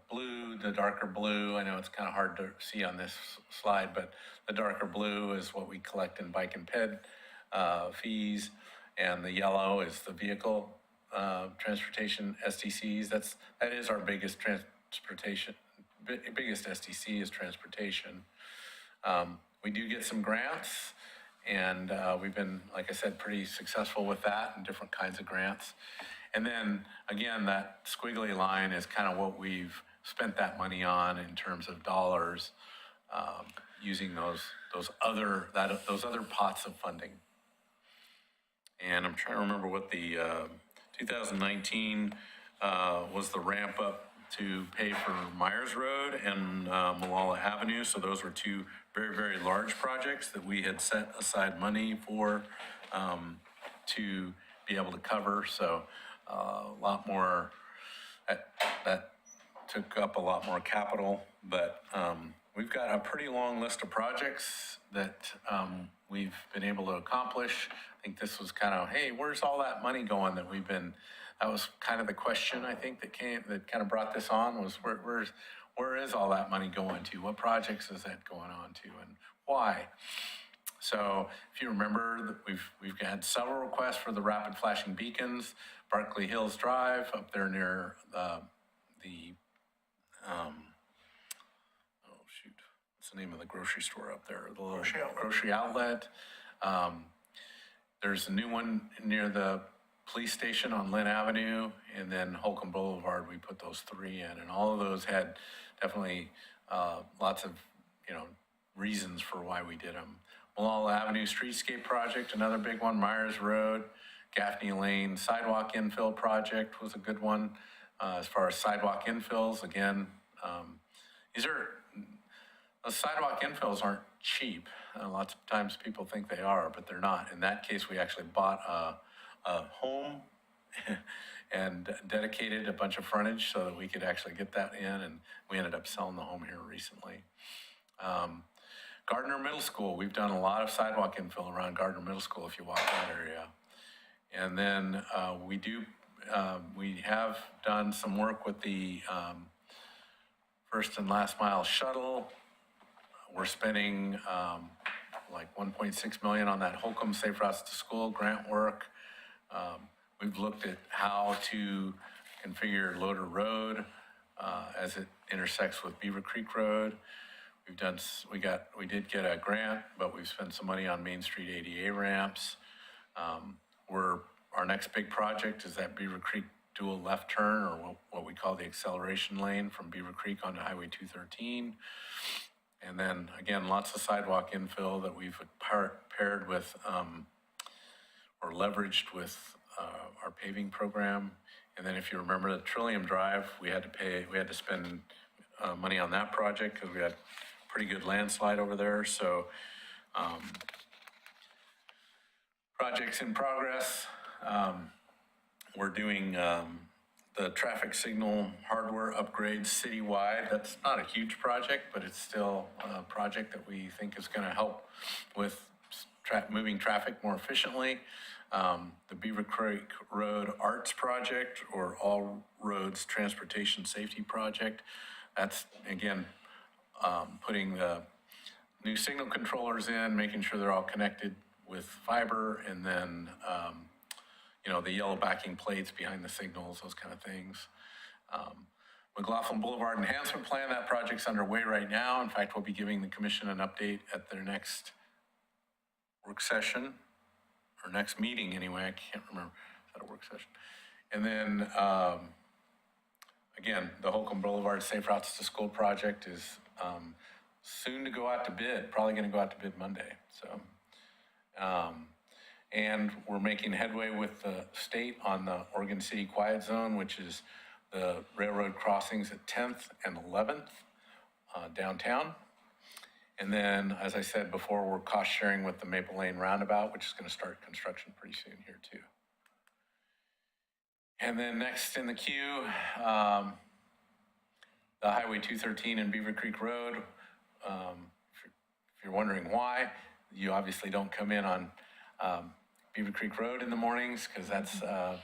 darker blue, I know it's kind of hard to see on this slide, but the darker blue is what we collect in bike and ped fees, and the yellow is the vehicle transportation SDCs. That is our biggest biggest SDC is transportation. We do get some grants, and we've been, like I said, pretty successful with that and different kinds of grants. And then again, that squiggly line is kind of what we've spent that money on in terms of dollars, using those other pots of funding. And I'm trying to remember what the 2019 was the ramp up to pay for Myers Road and Malala Avenue. So those were two very, very large projects that we had set aside money for to be able to cover. So a lot more, that took up a lot more capital, but we've got a pretty long list of projects that we've been able to accomplish. I think this was kind of, hey, where's all that money going that we've been, that was kind of the question I think that kind of brought this on was where is all that money going to? What projects is that going on to and why? So if you remember, we've had several requests for the rapid flashing beacons, Barkley Hills Drive up there near what's the name of the grocery store up there? The little grocery outlet. There's a new one near the police station on Lynn Avenue, and then Holcomb Boulevard. We put those three in, and all of those had definitely lots of reasons for why we did them. Malala Avenue Streetscape Project, another big one. Myers Road, Gaffney Lane Sidewalk Infill Project was a good one. As far as sidewalk infills, again, the sidewalk infills aren't cheap. Lots of times people think they are, but they're not. In that case, we actually bought a home and dedicated a bunch of frontage so that we could actually get that in, and we ended up selling the home here recently. Gardner Middle School, we've done a lot of sidewalk infill around Gardner Middle School if you walk that area. And then we have done some work with the first and last mile shuttle. We're spending like 1.6 million on that Holcomb Safe Routes to School grant work. We've looked at how to configure Loader Road as it intersects with Beaver Creek Road. We did get a grant, but we've spent some money on Main Street ADA ramps. Our next big project is that Beaver Creek dual left turn, or what we call the acceleration lane from Beaver Creek onto Highway 213. And then again, lots of sidewalk infill that we've paired with or leveraged with our paving program. And then if you remember the Trillium Drive, we had to spend money on that project because we had pretty good landslide over there. So projects in progress. We're doing the traffic signal hardware upgrades citywide. That's not a huge project, but it's still a project that we think is going to help with moving traffic more efficiently. The Beaver Creek Road Arts Project, or All Roads Transportation Safety Project. That's, again, putting the new signal controllers in, making sure they're all connected with fiber, and then the yellow backing plates behind the signals, those kind of things. McLaughlin Boulevard Enhancement Plan, that project's underway right now. In fact, we'll be giving the commission an update at their next work session, or next meeting anyway, I can't remember, is that a work session? And then, again, the Holcomb Boulevard Safe Routes to School project is soon to go out to bid, probably gonna go out to bid Monday, so. And we're making headway with the state on the Oregon City Quiet Zone, which is the railroad crossings at 10th and 11th downtown. And then, as I said before, we're cost sharing with the Maple Lane Roundabout, which is going to start construction pretty soon here too. And then next in the queue, the Highway 213 and Beaver Creek Road. If you're wondering why, you obviously don't come in on Beaver Creek Road in the mornings because that's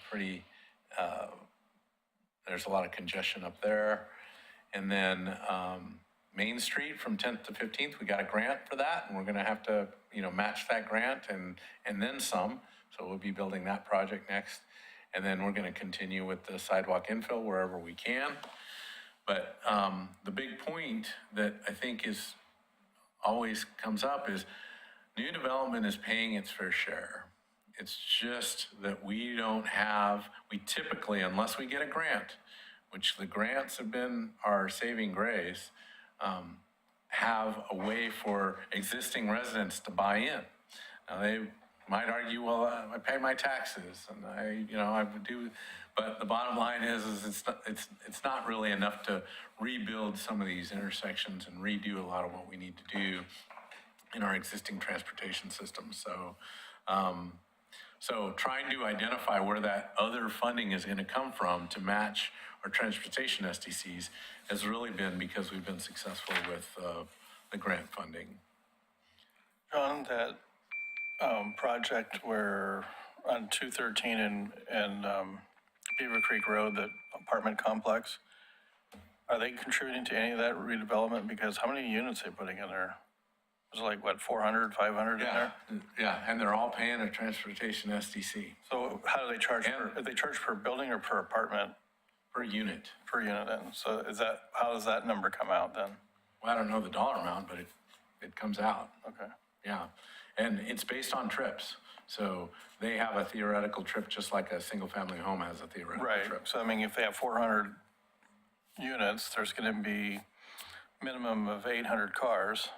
pretty, there's a lot of congestion up there. And then Main Street from 10th to 15th, we got a grant for that, and we're gonna have to, match that grant and then some. So we'll be building that project next. And then we're gonna continue with the sidewalk infill wherever we can. But the big point that I think always comes up is new development is paying its fair share. It's just that we typically, unless we get a grant, which the grants have been our saving grace, have a way for existing residents to buy in. Now might argue, well, I pay my taxes and I would do, but the bottom line is it's not really enough to rebuild some of these intersections and redo a lot of what we need to do in our existing transportation system. So trying to identify where that other funding is going to come from to match our transportation SDCs has really been because we've been successful with the grant funding. John, that project where on 213 and Beaver Creek Road, the apartment complex, are they contributing to any of that redevelopment? Because how many units are they putting in there? Was it like, what, 400, 500 in there? Yeah, and they're all paying a transportation SDC So how do they charge? Do they charge per building or per apartment? per unit. Per unit then? So how does that number come out then? Well, I don't know the dollar amount, but it comes out. Okay. Yeah, and it's based on trips. So they have a theoretical trip just like a single-family home has a theoretical Right, trip. so I mean, if they have 400 units, there's gonna be minimum of 800 cars.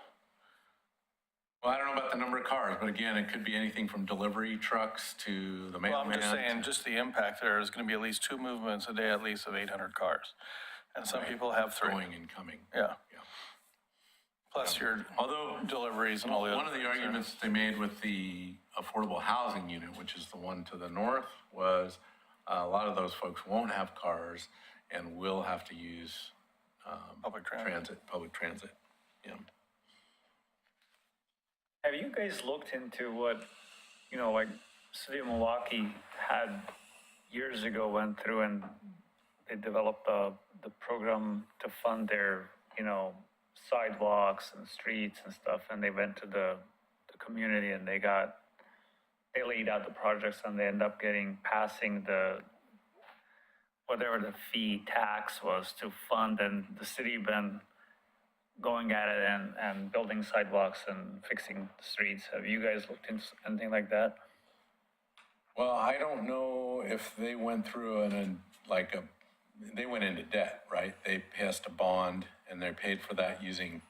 Well, I don't know about the number of cars, but again, it could be anything from delivery trucks to the Well, I'm mailman. just saying, just the impact there is gonna be at least 2 movements a day, at least of 800 cars. And some people have 3. Going and coming. Yeah, Yeah. plus your Although, deliveries and all the other. one of the things there. arguments they made with the affordable housing unit, which is the one to the north, was a lot of those folks won't have cars and will have to use Public transit. public transit. Yeah. Have you guys looked into what, like City of Milwaukee had years ago went through and they developed the program to fund their, sidewalks and streets and stuff, and they went to the community and they laid out the projects and they end up passing whatever the fee tax was to fund, and the city been going at it and building sidewalks and fixing the streets. Have you guys looked into anything like that? Well, I don't know if they went through they went into debt, right? They passed a bond and they paid for that using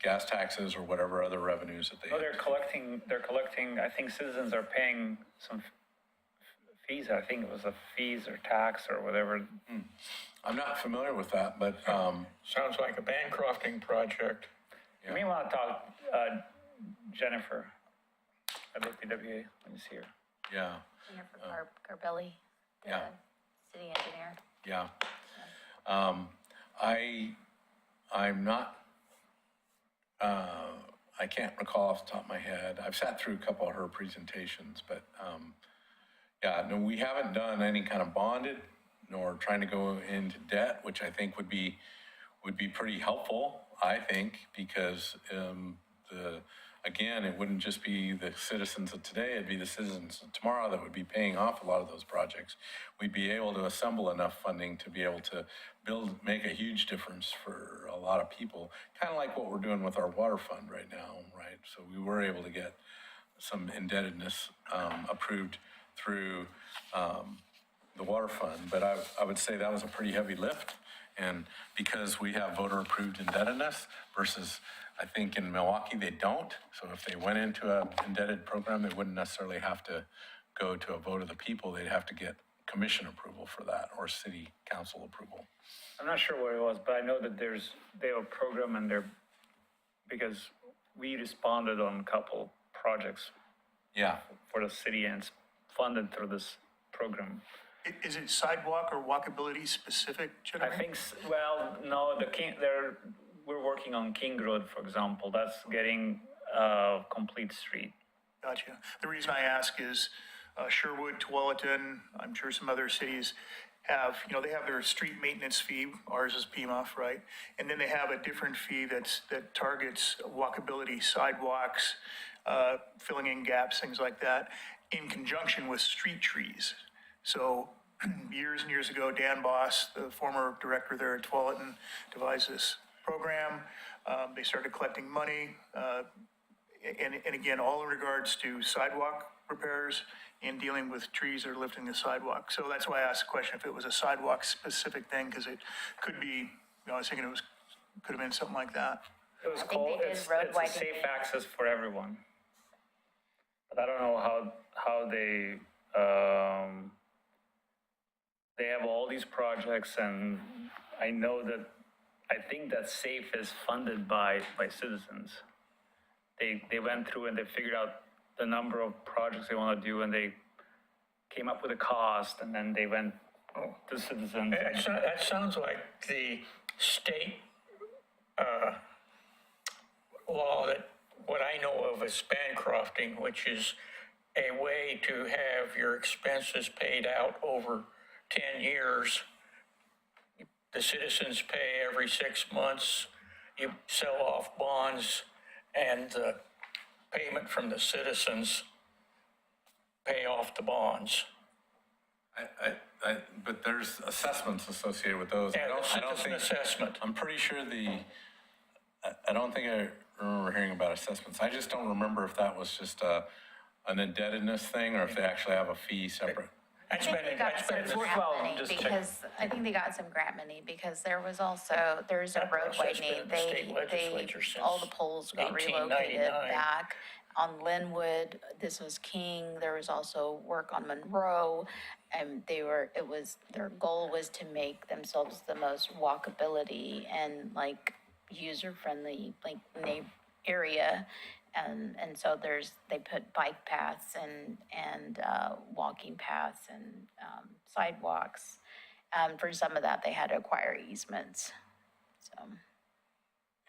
gas taxes or whatever other revenues that they No, had. they're collecting, I think citizens are paying some fees. I think it was a fees or tax or whatever. I'm not familiar with that, but, Sounds like a Bancrofting project. You may want to talk, Jennifer at APWA when you see her. yeah, Jennifer Carbelli, the Yeah. city engineer. yeah. I'm not, I can't recall off the top of my head. I've sat through a couple of her presentations, but, yeah, no, we haven't done any kind of bonded nor trying to go into debt, which I think would be pretty helpful, I think, because, again, it wouldn't just be the citizens of today, it'd be the citizens of tomorrow that would be paying off a lot of those projects. We'd be able to assemble enough funding to be able to make a huge difference for a lot of people, kind of like what we're doing with our water fund right now, right? So we were able to get some indebtedness approved through the water fund, but I would say that was a pretty heavy lift. And because we have voter-approved indebtedness versus, I think in Milwaukee, they don't. So if they went into an indebted program, they wouldn't necessarily have to go to a vote of the people. They'd have to get commission approval for that or city council approval. I'm not sure what it was, but I know that they have a program and because we responded on a couple projects Yeah. for the city and it's funded through this program. Is it sidewalk or walkability specific, I Jennifer? think, no, we're working on King Road, for example. That's getting a complete street. Gotcha. The reason I ask is Sherwood, Tualatin, I'm sure some other cities have, they have their street maintenance fee. Ours is PMOF, right? And then they have a different fee that targets walkability, sidewalks, filling in gaps, things like that, in conjunction with street trees. So years and years ago, Dan Boss, the former director there at Tualatin, devised this program. They started collecting money. And again, all in regards to sidewalk repairs and dealing with trees that are lifting the sidewalk. So that's why I asked the question if it was a sidewalk specific thing, because it could be, I was thinking could have been something like that. It was think called, they did it's road a widening. safe access for everyone. But I don't know how they have all these projects, and I know that, I think that SAFE is funded by citizens. They went through and they figured out the number of projects they want to do, and they came up with a cost, and then they went to citizens. That sounds like the state law that, what I know of as Bancrofting, which is a way to have your expenses paid out over 10 years. The citizens pay every 6 months. You sell off bonds, and the payment from the citizens pay off the bonds. But there's assessments associated with those. Yeah, the citizen assessment. I'm pretty sure I don't think I remember hearing about assessments. I just don't remember if that was just an indebtedness thing or if they actually have a fee separate. I think they got some grant money just check. because, I think they got some grant money because there was also, there's a That road process been widening. in the state legislature since All the poles got relocated 1899. back on Linwood. This was King. There was also work on Monroe. And their goal was to make themselves the most walkability and like user-friendly, like area. And so they put bike paths and walking paths and sidewalks. For some of that, they had to acquire easements, so.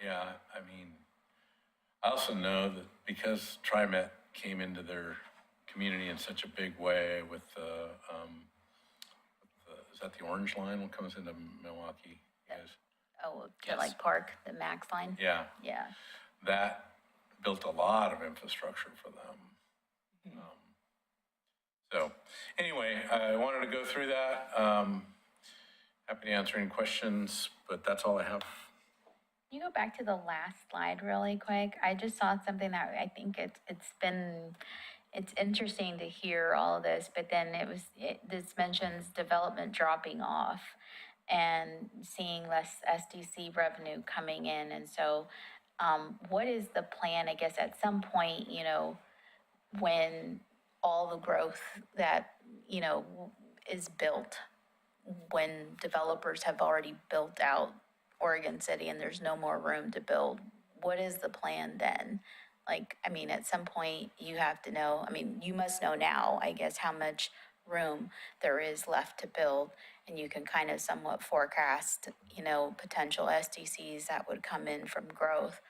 Yeah, I mean, I also know that because TriMet came into their community in such a big way with is that the orange line what comes into Milwaukee? Yes. Oh, to Yes. like Park, the Max line? Yeah, Yeah. that built a lot of infrastructure for them. So anyway, I wanted to go through that. Happy to answer any questions, but that's all I have. Can you go back to the last slide really quick? I just saw something that I think it's interesting to hear all of this, but then this mentions development dropping off and seeing less SDC revenue coming in. And so, what is the plan, I guess, at some point, when all the growth that, is built, when developers have already built out Oregon City and there's no more room to build, what is the plan then? Like, I mean, at some point you have to know, you must know now, I guess, how much room there is left to build, and you can kind of somewhat forecast, potential SDCs that would come in from growth.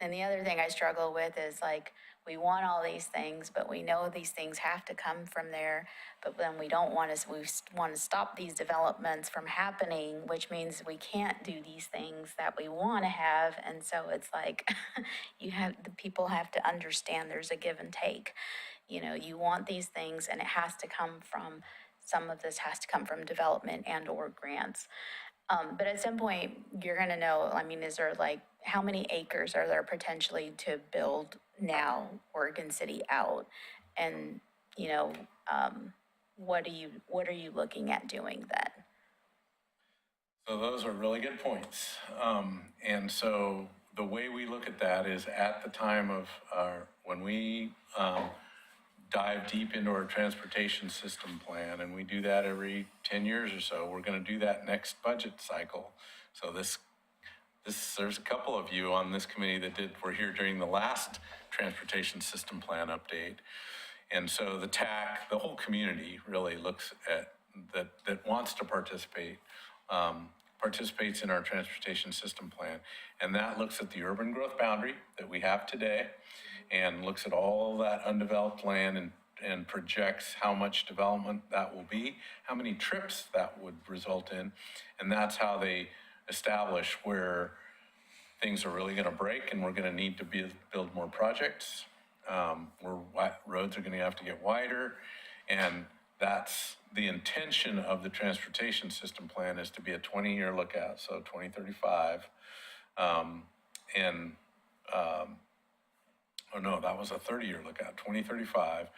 And the other thing I struggle with is like, we want all these things, but we know these things have to come from there, but then we want to stop these developments from happening, which means we can't do these things that we want to have. And so it's like, the people have to understand there's a give and take. You want these things, and some of this has to come from development and or grants. But at some point, you're going to know, is there like, how many acres are there potentially to build now Oregon City out? And, what are you looking at doing then? So those are really good points. And so the way we look at that is at the time of when we dive deep into our transportation system plan, and we do that every 10 years or so. We're going to do that next budget cycle. So there's a couple of you on this committee that were here during the last transportation system plan update. And so the TAC, the whole community really looks at that wants to participates in our transportation system plan. And that looks at the urban growth boundary that we have today and looks at all that undeveloped land and projects how much development that will be, how many trips that would result in. And that's how they establish where things are really going to break and we're going to need to build more projects. Where roads are going to have to get wider. And that's the intention of the transportation system plan, is to be a 20-year lookout, so 2035. Oh no, that was a 30-year lookout, 2035.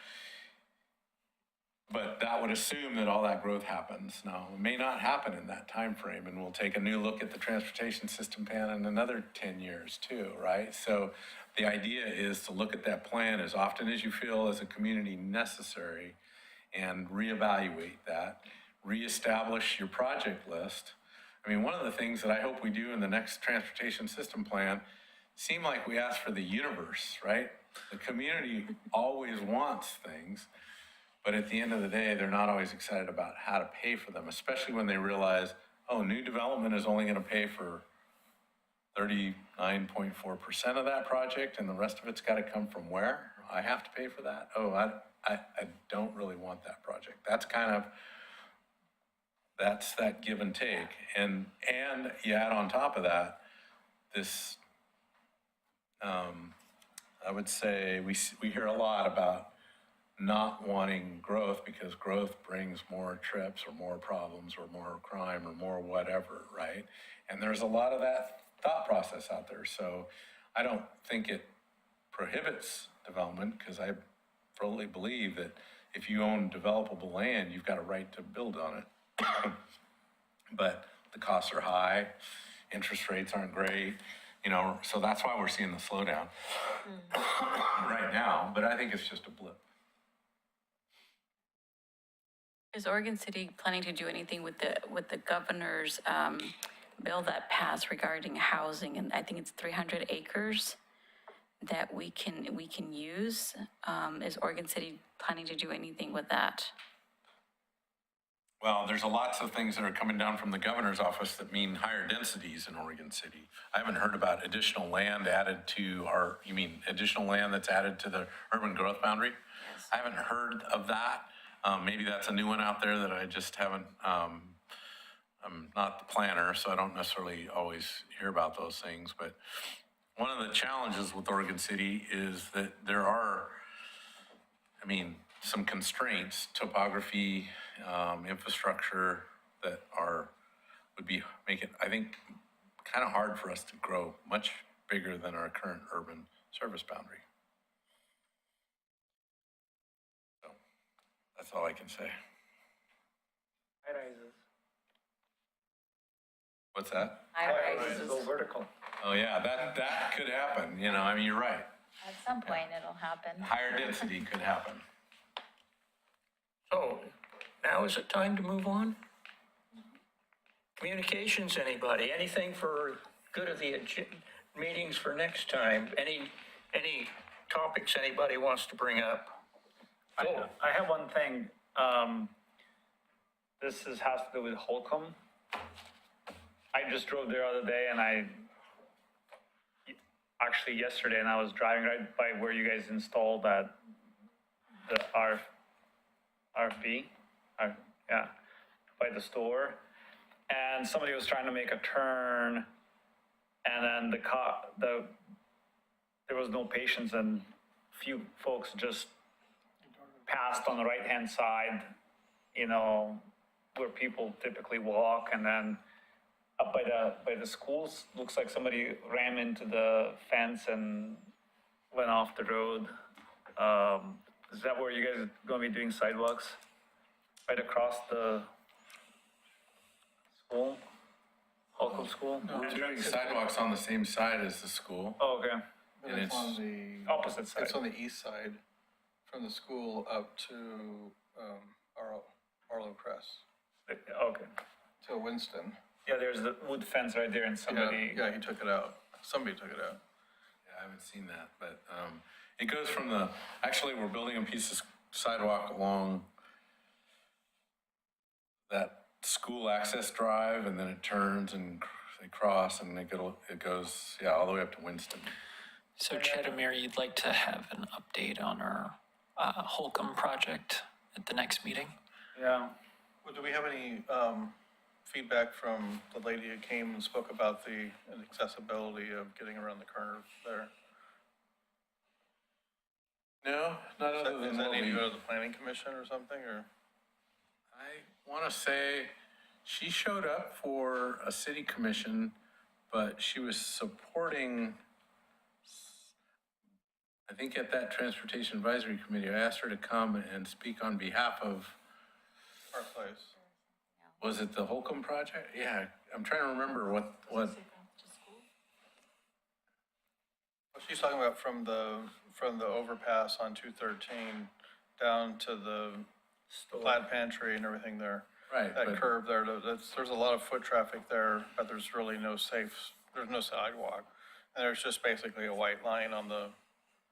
But that would assume that all that growth happens. Now, it may not happen in that time frame, and we'll take a new look at the transportation system plan in another 10 years too, right? So the idea is to look at that plan as often as you feel as a community necessary and reevaluate that, reestablish your project list. I mean, one of the things that I hope we do in the next transportation system plan, seem like we ask for the universe, right? The community always wants things. But at the end of the day, they're not always excited about how to pay for them, especially when they realize, oh, new development is only going to pay for 39.4% of that project, and the rest of it's got to come from where? I have to pay for that? Oh, I don't really want that project. That's that give and take. And you add on top of that, this, I would say, we hear a lot about not wanting growth because growth brings more trips or more problems or more crime or more whatever, right? And there's a lot of that thought process out there. So I don't think it prohibits development, because I fully believe that if you own developable land, you've got a right to build on it. But the costs are high, interest rates aren't great, so that's why we're seeing the slowdown right now. But I think it's just a blip. Is Oregon City planning to do anything with the governor's bill that passed regarding housing? And I think it's 300 acres that we can use. Is Oregon City planning to do anything with that? Well, there's lots of things that are coming down from the governor's office that mean higher densities in Oregon City. I haven't heard about additional land added to you mean additional land that's added to the urban growth boundary? Yes. I haven't heard of that. Maybe that's a new one out there that I just haven't, I'm not the planner, so I don't necessarily always hear about those things. But one of the challenges with Oregon City is that there are, some constraints, topography, infrastructure that would make it, I think, kind of hard for us to grow much bigger than our current urban service boundary. That's all I can say. High rises. What's that? High rises. Go vertical. Oh, yeah, that could happen, you're right. At some point, it'll happen. Higher density could happen. So now is it time to move on? Communications, anybody? Anything for good of the meetings for next time? Any topics anybody wants to bring up? I have one thing. This has to do with Holcomb. I just drove there the other day, and actually yesterday, and I was driving right by where you guys installed the RFB, by the store, and somebody was trying to make a turn, and then there was no patience, and few folks just passed on the right-hand side, where people typically walk, and then up by the schools, looks like somebody ran into the fence and went off the road. Is that where you guys are going to be doing sidewalks? Right across the school? Holcomb School? We're doing sidewalks on the same side as the school. Oh, okay. But And it's on it's the opposite side. It's on the east side, from the school up to Arlo Crest, Okay. to Winston. Yeah, there's the wood fence right there, and somebody. Yeah, he took it out. Somebody took it out. Yeah, I haven't seen that, but it goes from actually, we're building a piece of sidewalk along that school access drive, and then it turns and they cross, and it goes, all the way up to Winston. So Chetamir, you'd like to have an update on our Holcomb project at the next meeting? Yeah. Well, do we have any feedback from the lady who came and spoke about the accessibility of getting around the curve there? No, not other Does than that what need to we, go to the planning commission or something, or? I want to say she showed up for a city commission, but she was supporting, I think at that Transportation Advisory Committee, I asked her to come and speak on behalf of Park Place. Was it the Holcomb project? Yeah, I'm trying to remember what, Well, she's talking about from the overpass on 213 down to the plaid pantry and everything there. right, That but, curve there, there's a lot of foot traffic there, but there's really there's no sidewalk. And there's just basically a white line on the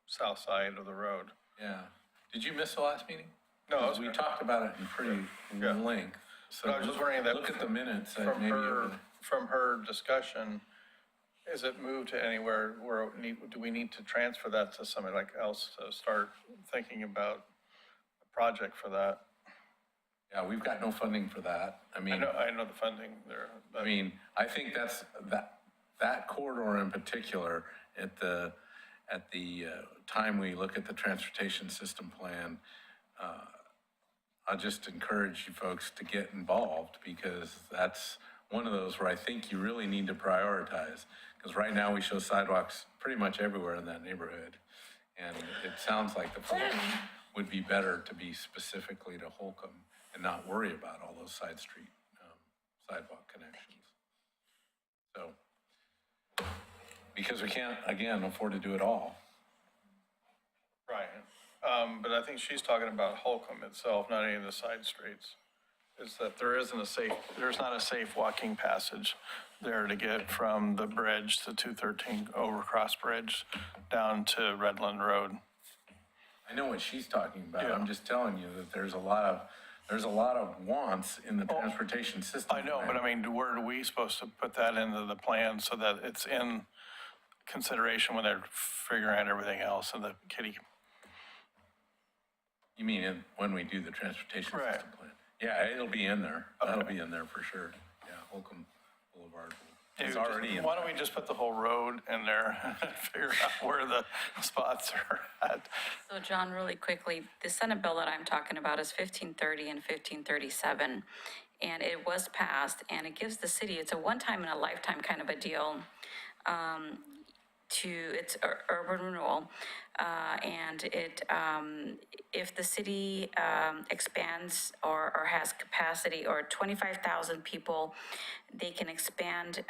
south side of the road. yeah. Did you miss the last meeting? No, I was We there. talked about it in pretty Yeah. length. So But I was just wondering that. look at the minutes. From maybe her, from her discussion, is it moved to anywhere where do we need to transfer that to somebody like else to start thinking about a project for that? Yeah, we've got no funding for that. I I mean, know the funding there, but. I mean, I think that corridor in particular, at the time we look at the transportation system plan, I'll just encourage you folks to get involved, because that's one of those where I think you really need to prioritize. Because right now we show sidewalks pretty much everywhere in that neighborhood. And it sounds like the focus would be better to be specifically to Holcomb and not worry about all those side street sidewalk connections. So, because we can't, again, afford to do it all. Right, but I think she's talking about Holcomb itself, not any of the side streets. Is that there's not a safe walking passage there to get from the bridge to 213 overcross bridge down to Redland Road. I know what she's talking about. Yeah. I'm just telling you that there's a lot of wants in the transportation system. I know, but I mean, where are we supposed to put that into the plan so that it's in consideration when they're figuring out everything else and the kitty? You mean when we do the transportation Right. system plan? Yeah, it'll be in there. Okay. That'll be in there for sure. Yeah, Holcomb Boulevard is Dude, already in. Why don't we just put the whole road in there and figure out where the spots are at? So John, really quickly, the Senate bill that I'm talking about is 1530 and 1537. And it was passed, and it gives the city, it's a one-time in a lifetime kind of a deal, it's urban renewal. And if the city expands or has capacity, or 25,000 people, they can expand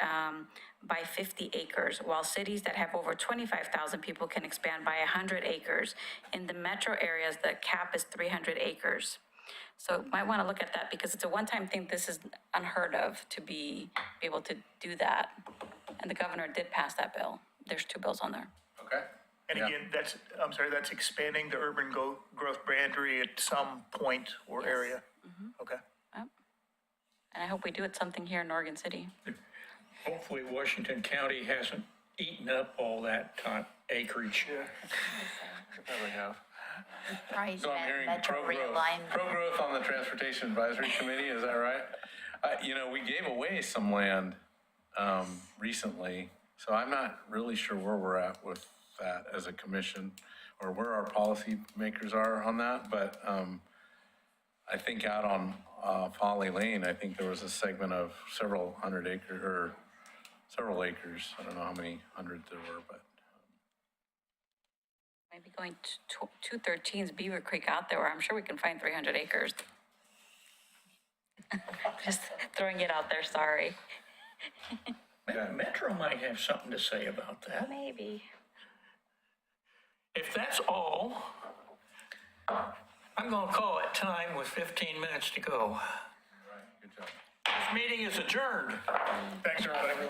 by 50 acres, while cities that have over 25,000 people can expand by 100 acres. In the metro areas, the cap is 300 acres. So might want to look at that, because it's a one-time thing. This is unheard of to be able to do that. And the governor did pass that bill. There's two bills on there. Okay. And Yeah. again, that's expanding the urban growth boundary at some point or area? Okay. And I hope we do it something here in Oregon City. Hopefully Washington County hasn't eaten up all that acreage. Probably have. Probably So I'm hearing metro pro-growth realignment. on the Transportation Advisory Committee, is that right? We gave away some land recently, so I'm not really sure where we're at with that as a commission, or where our policy makers are on that, but I think out on Folly Lane, I think there was a segment of several acres. I don't know how many hundreds there were, but Maybe going to 213's Beaver Creek out there, where I'm sure we can find 300 acres. Just throwing it out there, sorry. Metro might have something to say about that. Maybe. If that's all, I'm going to call it time with 15 minutes to go. good job. This meeting is adjourned. Thanks, everybody.